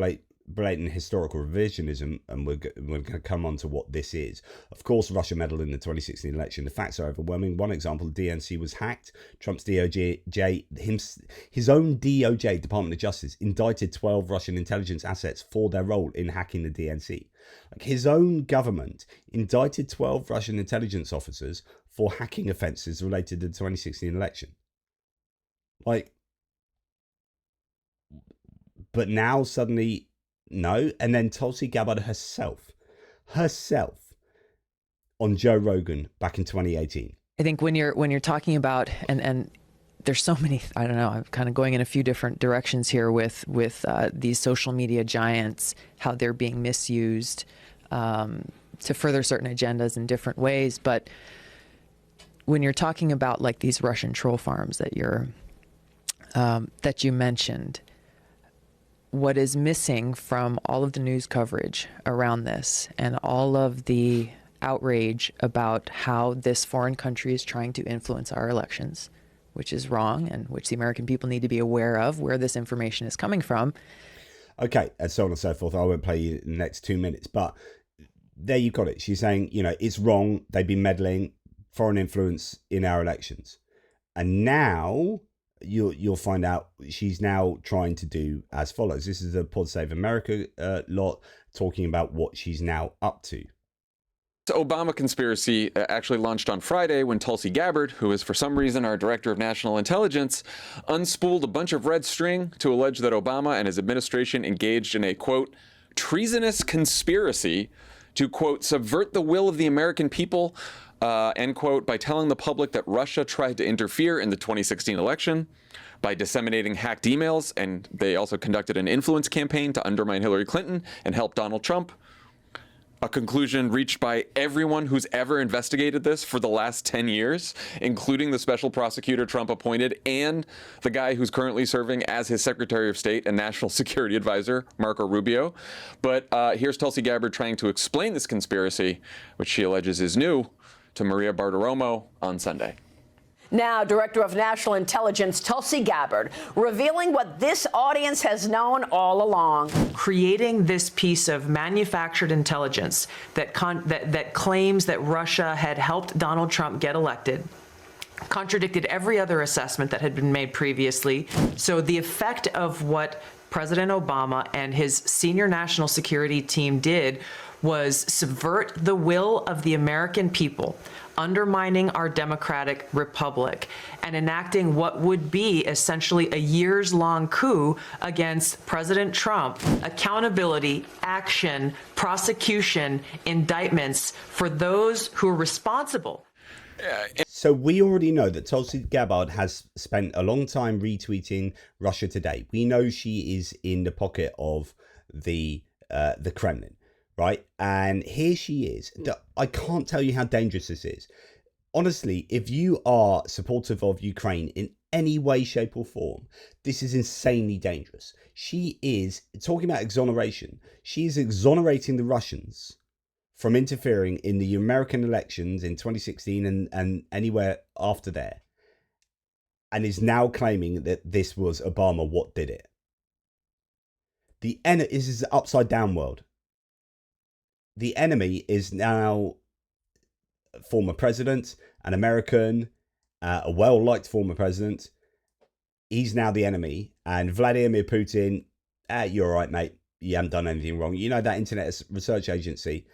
A: blatant historical revisionism, and we're going to come on to what this is. Of course, Russia meddled in the 2016 election. The facts are overwhelming. One example, the DNC was hacked. Trump's DOJ, his own DOJ, Department of Justice, indicted 12 Russian intelligence assets for their role in hacking the DNC. Like, his own government indicted 12 Russian intelligence officers for hacking offences related to the 2016 election. Like, but now suddenly, no. And then Tulsi Gabbard herself on Joe Rogan back in 2018.
K: I think when you're talking about, and there's so many, I don't know, I'm kind of going in a few different directions here with these social media giants, how they're being misused to further certain agendas in different ways. But when you're talking about like these Russian troll farms that you mentioned, what is missing from all of the news coverage around this and all of the outrage about how this foreign country is trying to influence our elections, which is wrong and which the American people need to be aware of where this information is coming from.
A: Okay, and so on and so forth. I won't play you in the next 2 minutes, but there you got it. She's saying, it's wrong. They've been meddling, foreign influence in our elections. And now you'll find out she's now trying to do as follows. This is the Pod Save America lot talking about what she's now up to.
L: The Obama conspiracy actually launched on Friday when Tulsi Gabbard, who is for some reason our director of national intelligence, unspooled a bunch of red string to allege that Obama and his administration engaged in a, quote, treasonous conspiracy to, quote, subvert the will of the American people, end quote, by telling the public that Russia tried to interfere in the 2016 election, by disseminating hacked emails, and they also conducted an influence campaign to undermine Hillary Clinton and help Donald Trump. A conclusion reached by everyone who's ever investigated this for the last 10 years, including the special prosecutor Trump appointed and the guy who's currently serving as his Secretary of State and National Security Advisor, Marco Rubio. But here's Tulsi Gabbard trying to explain this conspiracy, which she alleges is new, to Maria Bartiromo on Sunday.
M: Now, Director of National Intelligence Tulsi Gabbard revealing what this audience has known all along.
N: Creating this piece of manufactured intelligence that claims that Russia had helped Donald Trump get elected contradicted every other assessment that had been made previously. So the effect of what President Obama and his senior national security team did was subvert the will of the American people, undermining our democratic republic, and enacting what would be essentially a years-long coup against President Trump. Accountability, action, prosecution, indictments for those who are responsible.
A: So we already know that Tulsi Gabbard has spent a long time retweeting Russia Today. We know she is in the pocket of the Kremlin. Right, and here she is. I can't tell you how dangerous this is. Honestly, if you are supportive of Ukraine in any way, shape or form, this is insanely dangerous. She is talking about exoneration. She is exonerating the Russians from interfering in the American elections in 2016 and anywhere after there, and is now claiming that this was Obama what did it. This is an upside down world. The enemy is now a former president, an American, a well-liked former president. He's now the enemy. And Vladimir Putin, you're all right, mate. You haven't done anything wrong. You know, that Internet Research Agency,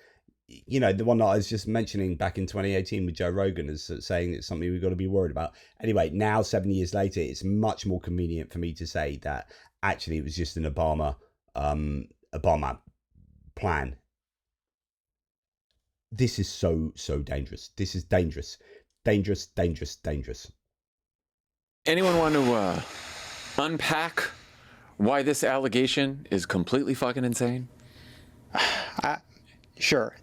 A: the one that I was just mentioning back in 2018 with Joe Rogan as saying it's something we've got to be worried about. Anyway, now 7 years later, it's much more convenient for me to say that actually it was just an Obama plan. This is so dangerous. This is dangerous. Dangerous.
L: Anyone want to unpack why this allegation is completely fucking insane?
O: Sure.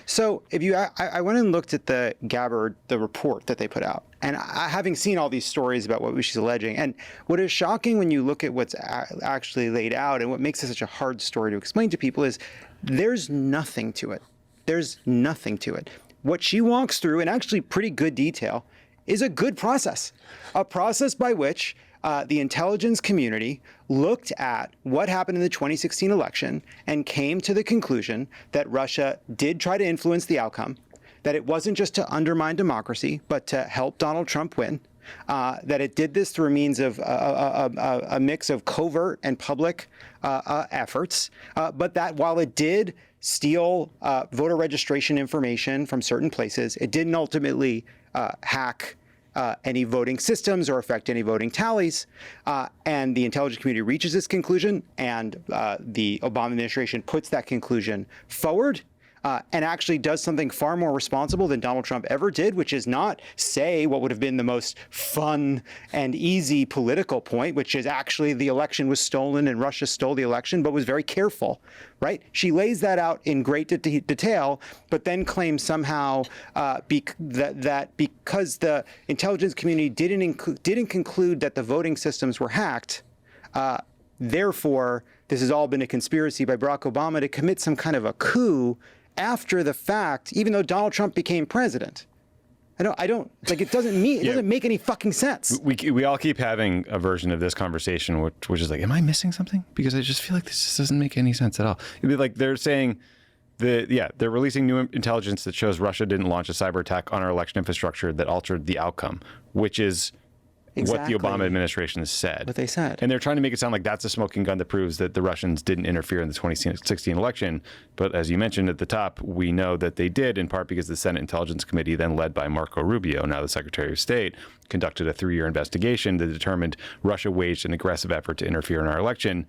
O: So if I went and looked at the Gabbard, the report that they put out, and having seen all these stories about what she's alleging, and what is shocking when you look at what's actually laid out and what makes it such a hard story to explain to people is there's nothing to it. There's nothing to it. What she walks through in actually pretty good detail is a good process, a process by which the intelligence community looked at what happened in the 2016 election and came to the conclusion that Russia did try to influence the outcome, that it wasn't just to undermine democracy, but to help Donald Trump win, that it did this through a means of a mix of covert and public efforts, but that while it did steal voter registration information from certain places, it didn't ultimately hack any voting systems or affect any voting tallies. And the intelligence community reaches this conclusion, and the Obama administration puts that conclusion forward and actually does something far more responsible than Donald Trump ever did, which is not say what would have been the most fun and easy political point, which is actually the election was stolen and Russia stole the election, but was very careful, right? She lays that out in great detail, but then claims somehow that because the intelligence community didn't conclude that the voting systems were hacked, therefore, this has all been a conspiracy by Barack Obama to commit some kind of a coup after the fact, even though Donald Trump became president. I don't like, it doesn't make any fucking sense.
P: We all keep having a version of this conversation, which is like, am I missing something? Because I just feel like this just doesn't make any sense at all. It'd be like they're saying they're releasing new intelligence that shows Russia didn't launch a cyber attack on our election infrastructure that altered the outcome, which is exactly what the Obama administration has said.
O: What they said.
P: And they're trying to make it sound like that's a smoking gun that proves that the Russians didn't interfere in the 2016 election. But as you mentioned at the top, we know that they did, in part because the Senate Intelligence Committee, then led by Marco Rubio, now the Secretary of State, conducted a 3-year investigation that determined Russia waged an aggressive effort to interfere in our election.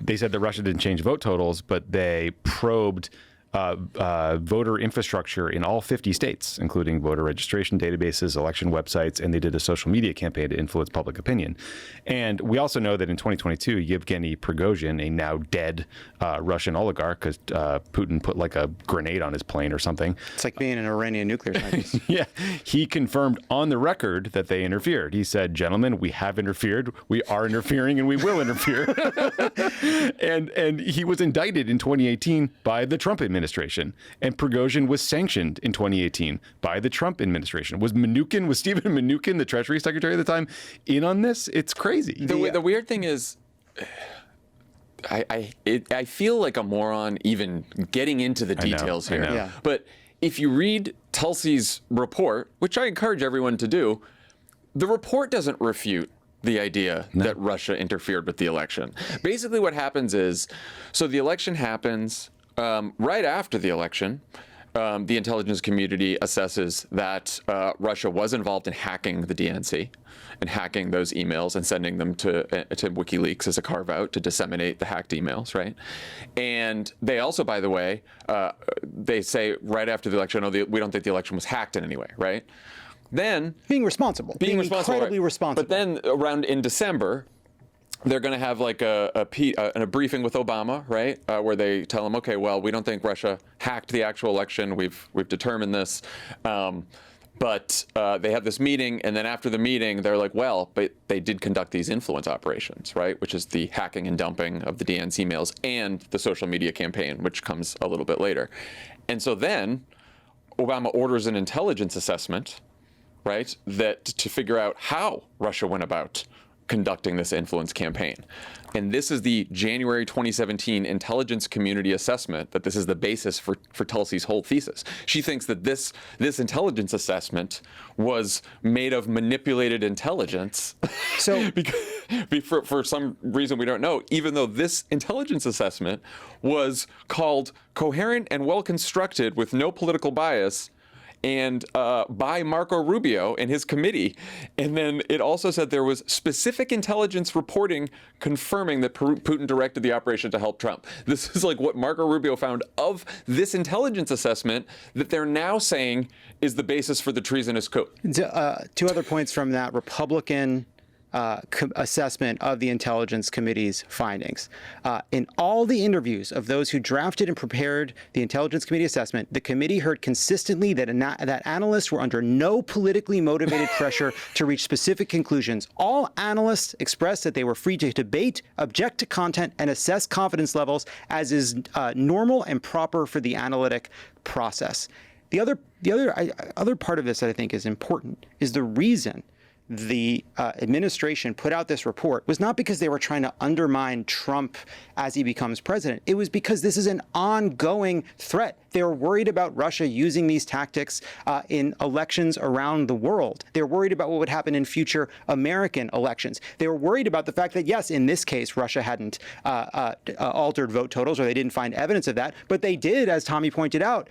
P: They said that Russia didn't change vote totals, but they probed voter infrastructure in all 50 states, including voter registration databases, election websites, and they did a social media campaign to influence public opinion. And we also know that in 2022, Yevgeny Prigozhin, a now dead Russian oligarch, because Putin put like a grenade on his plane or something.
O: It's like being an Iranian nuclear scientist.
P: Yeah, he confirmed on the record that they interfered. He said, "Gentlemen, we have interfered, we are interfering, and we will interfere." and he was indicted in 2018 by the Trump administration. And Prigozhin was sanctioned in 2018 by the Trump administration. Was Stephen Mnuchin, the Treasury Secretary at the time, in on this? It's crazy.
L: The weird thing is, I feel like a moron even getting into the details here.
P: Yeah.
L: But if you read Tulsi's report, which I encourage everyone to do, the report doesn't refute the idea that Russia interfered with the election. Basically what happens is, so the election happens. Right after the election, the intelligence community assesses that Russia was involved in hacking the DNC and hacking those emails and sending them to WikiLeaks as a carve-out to disseminate the hacked emails, right? And they also, by the way, they say right after the election, oh, we don't think the election was hacked in any way, right? Then
O: being responsible, being incredibly responsible.
L: But then around in December, they're going to have like a briefing with Obama, right, where they tell him, okay, well, we don't think Russia hacked the actual election. We've determined this. But they have this meeting, and then after the meeting, they're like, well, but they did conduct these influence operations, right, which is the hacking and dumping of the DNC emails and the social media campaign, which comes a little bit later. And so then Obama orders an intelligence assessment, right, that to figure out how Russia went about conducting this influence campaign. And this is the January 2017 intelligence community assessment, that this is the basis for Tulsi's whole thesis. She thinks that this intelligence assessment was made of manipulated intelligence. So for some reason we don't know, even though this intelligence assessment was called coherent and well constructed with no political bias, and by Marco Rubio and his committee. And then it also said there was specific intelligence reporting confirming that Putin directed the operation to help Trump. This is like what Marco Rubio found of this intelligence assessment that they're now saying is the basis for the treasonous coup.
O: 2 other points from that Republican assessment of the Intelligence Committee's findings. In all the interviews of those who drafted and prepared the Intelligence Committee assessment, the committee heard consistently that analysts were under no politically motivated pressure to reach specific conclusions. All analysts expressed that they were free to debate, object to content, and assess confidence levels as is normal and proper for the analytic process. The other part of this that I think is important is the reason the administration put out this report was not because they were trying to undermine Trump as he becomes president. It was because this is an ongoing threat. They were worried about Russia using these tactics in elections around the world. They're worried about what would happen in future American elections. They were worried about the fact that, yes, in this case, Russia hadn't altered vote totals, or they didn't find evidence of that, but they did, as Tommy pointed out,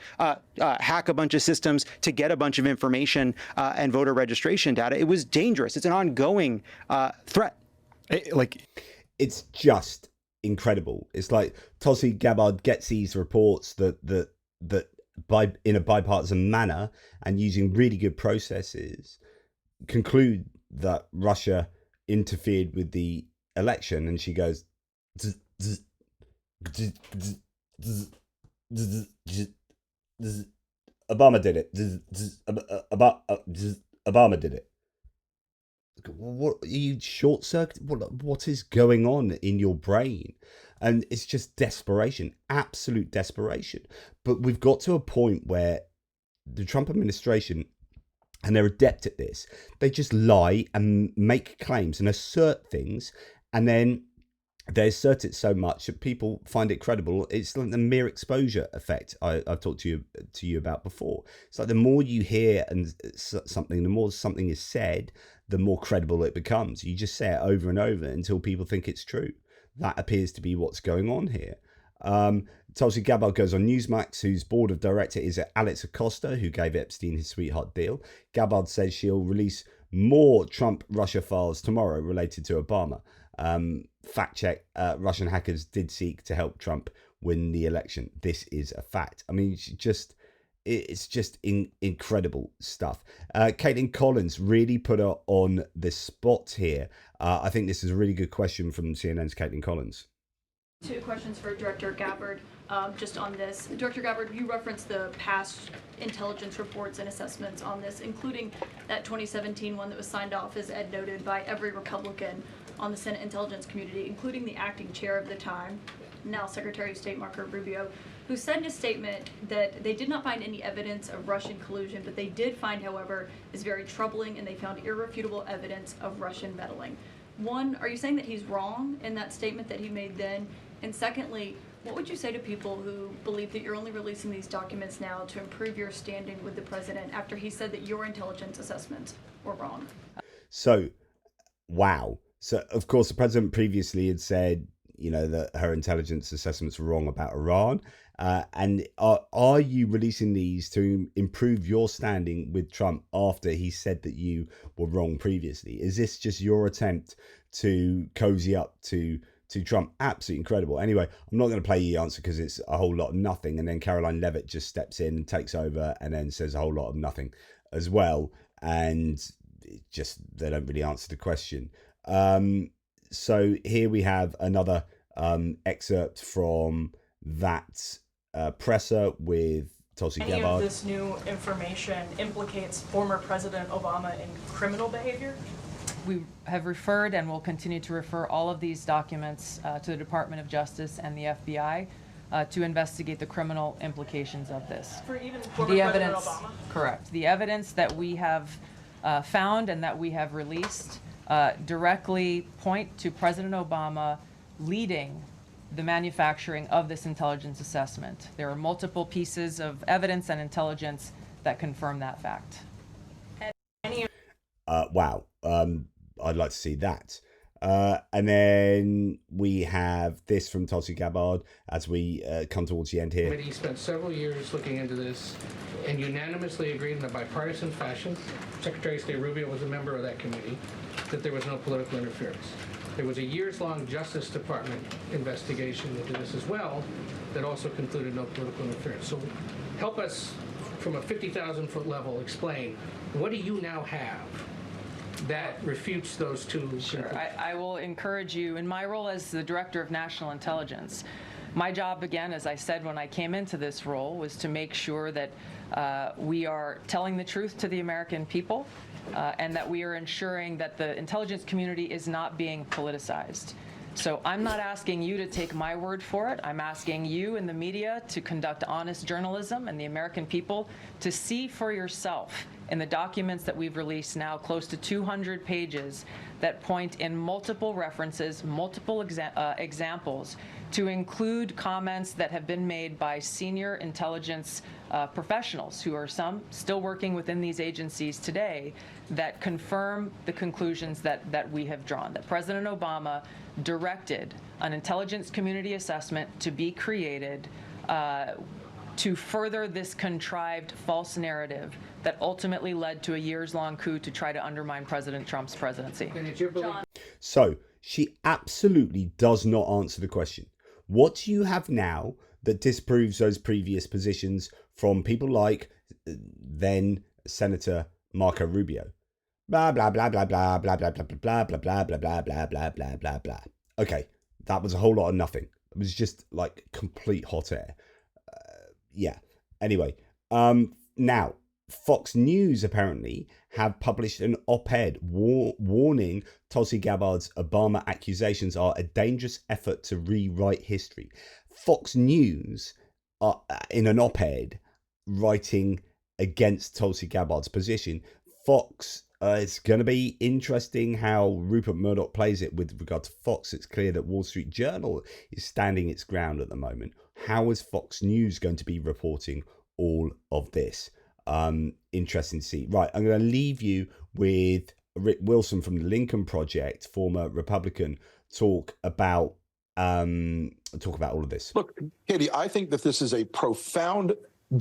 O: hack a bunch of systems to get a bunch of information and voter registration data. It was dangerous. It's an ongoing threat.
A: It's just incredible. It's like Tulsi Gabbard gets these reports that by in a bipartisan manner and using really good processes conclude that Russia interfered with the election, and she goes, Obama did it. Obama did it. What are you short circuit? What is going on in your brain? And it's just desperation, absolute desperation. But we've got to a point where the Trump administration, and they're adept at this, they just lie and make claims and assert things, and then they assert it so much that people find it credible. It's like the mere exposure effect I've talked to you about before. It's like the more you hear and something, the more something is said, the more credible it becomes. You just say it over and over until people think it's true. That appears to be what's going on here. Tulsi Gabbard goes on Newsmax, whose board of director is Alex Acosta, who gave Epstein his sweetheart deal. Gabbard says she'll release more Trump-Russia files tomorrow related to Obama. Fact check, Russian hackers did seek to help Trump win the election. This is a fact. I mean, it's just incredible stuff. Caitlin Collins really put her on the spot here. I think this is a really good question from CNN's Caitlin Collins.
J: Two questions for Director Gabbard, just on this. Director Gabbard, you referenced the past intelligence reports and assessments on this, including that 2017 one that was signed off, as Ed noted, by every Republican on the Senate Intelligence Community, including the acting chair of the time, now Secretary of State Marco Rubio, who said in a statement that they did not find any evidence of Russian collusion, but they did find, however, is very troubling, and they found irrefutable evidence of Russian meddling. One, are you saying that he's wrong in that statement that he made then? And secondly, what would you say to people who believe that you're only releasing these documents now to improve your standing with the president after he said that your intelligence assessments were wrong?
A: So, wow. So, of course, the president previously had said, you know, that her intelligence assessments were wrong about Iran. And are you releasing these to improve your standing with Trump after he said that you were wrong previously? Is this just your attempt to cozy up to Trump? Absolutely incredible. Anyway, I'm not going to play you the answer because it's a whole lot of nothing. And then Caroline Levitt just steps in and takes over and then says a whole lot of nothing as well. And just, they don't really answer the question. So here we have another excerpt from that presser with Tulsi Gabbard.
Q: Any of this new information implicates former President Obama in criminal behavior?
N: We have referred and will continue to refer all of these documents to the Department of Justice and the FBI to investigate the criminal implications of this.
Q: For even former President Obama?
N: Correct. The evidence that we have found and that we have released directly point to President Obama leading the manufacturing of this intelligence assessment. There are multiple pieces of evidence and intelligence that confirm that fact.
A: Wow. I'd like to see that. And then we have this from Tulsi Gabbard as we come towards the end here.
R: The committee spent several years looking into this and unanimously agreed in a bipartisan fashion, Secretary of State Rubio was a member of that committee, that there was no political interference. There was a years-long Justice Department investigation into this as well that also concluded no political interference. So help us, from a 50,000-foot level, explain, what do you now have that refutes those two?
N: Sure. I will encourage you, in my role as the Director of National Intelligence, my job, again, as I said when I came into this role, was to make sure that we are telling the truth to the American people and that we are ensuring that the intelligence community is not being politicized. So I'm not asking you to take my word for it. I'm asking you and the media to conduct honest journalism and the American people to see for yourself in the documents that we've released now, close to 200 pages, that point in multiple references, multiple examples, to include comments that have been made by senior intelligence professionals, who are some still working within these agencies today, that confirm the conclusions that we have drawn, that President Obama directed an intelligence community assessment to be created to further this contrived false narrative that ultimately led to a years-long coup to try to undermine President Trump's presidency.
A: So she absolutely does not answer the question. What do you have now that disproves those previous positions from people like then Senator Marco Rubio? Blah, blah, blah, blah, blah, blah, blah, blah, blah, blah, blah, blah, blah, blah, blah, blah, blah, blah. Okay, that was a whole lot of nothing. It was just like complete hot air. Yeah. Anyway, now Fox News apparently have published an op-ed warning Tulsi Gabbard's Obama accusations are a dangerous effort to rewrite history. Fox News are in an op-ed writing against Tulsi Gabbard's position. Fox, it's going to be interesting how Rupert Murdoch plays it with regard to Fox. It's clear that Wall Street Journal is standing its ground at the moment. How is Fox News going to be reporting all of this? Interesting to see. Right, I'm going to leave you with Rick Wilson from the Lincoln Project, former Republican, talk about all of this.
S: Look, Katie, I think that this is a profound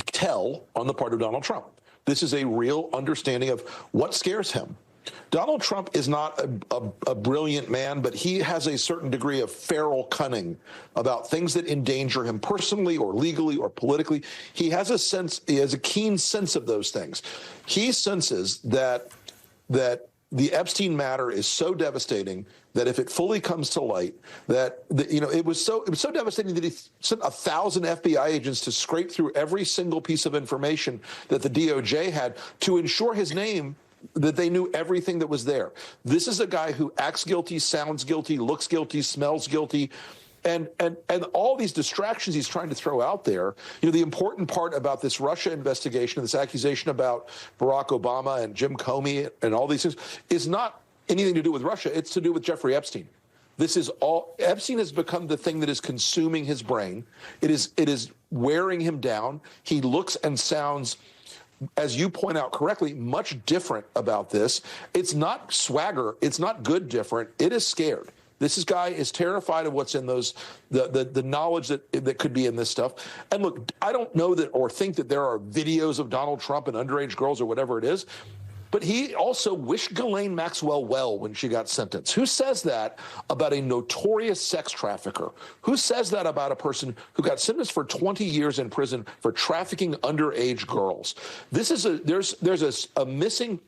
S: tell on the part of Donald Trump. This is a real understanding of what scares him. Donald Trump is not a brilliant man, but he has a certain degree of feral cunning about things that endanger him personally or legally or politically. He has a keen sense of those things. He senses that the Epstein matter is so devastating that if it fully comes to light, it was so devastating that he sent 1,000 FBI agents to scrape through every single piece of information that the DOJ had to ensure his name, that they knew everything that was there. This is a guy who acts guilty, sounds guilty, looks guilty, smells guilty. And all these distractions he's trying to throw out there, the important part about this Russia investigation, this accusation about Barack Obama and Jim Comey and all these things, is not anything to do with Russia. It's to do with Jeffrey Epstein. This is all. Epstein has become the thing that is consuming his brain. It is wearing him down. He looks and sounds, as you point out correctly, much different about this. It's not swagger. It's not good different. It is scared. This guy is terrified of what's in those, the knowledge that could be in this stuff. And look, I don't know that or think that there are videos of Donald Trump and underage girls or whatever it is, but he also wished Ghislaine Maxwell well when she got sentenced. Who says that about a notorious sex trafficker? Who says that about a person who got sentenced for 20 years in prison for trafficking underage girls? This is there's a missing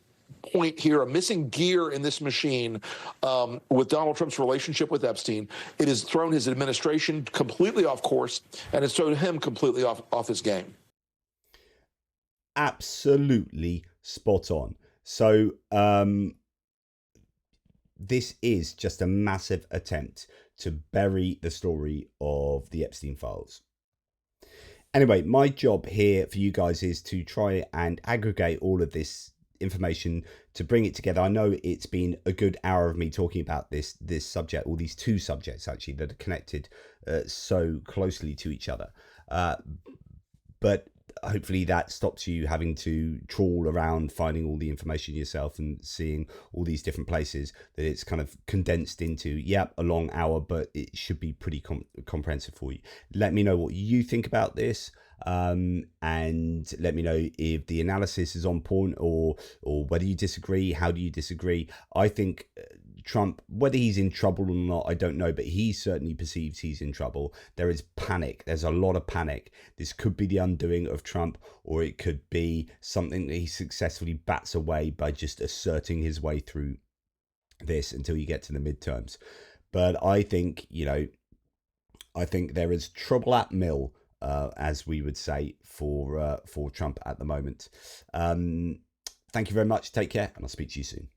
S: point here, a missing gear in this machine with Donald Trump's relationship with Epstein. It has thrown his administration completely off course, and it's thrown him completely off his game.
A: Absolutely spot on. So this is just a massive attempt to bury the story of the Epstein files. Anyway, my job here for you guys is to try and aggregate all of this information to bring it together. I know it's been a good hour of me talking about this subject, or these two subjects actually that are connected so closely to each other, but hopefully that stops you having to trawl around finding all the information yourself and seeing all these different places, that it's kind of condensed into a long hour, but it should be pretty comprehensive for you. Let me know what you think about this, and let me know if the analysis is on point or whether you disagree. How do you disagree? I think Trump, whether he's in trouble or not, I don't know, but he certainly perceives he's in trouble. There is panic. There's a lot of panic. This could be the undoing of Trump, or it could be something that he successfully bats away by just asserting his way through this until you get to the midterms. But I think, I think there is trouble at mill, as we would say, for Trump at the moment. Thank you very much. Take care, and I'll speak to you soon.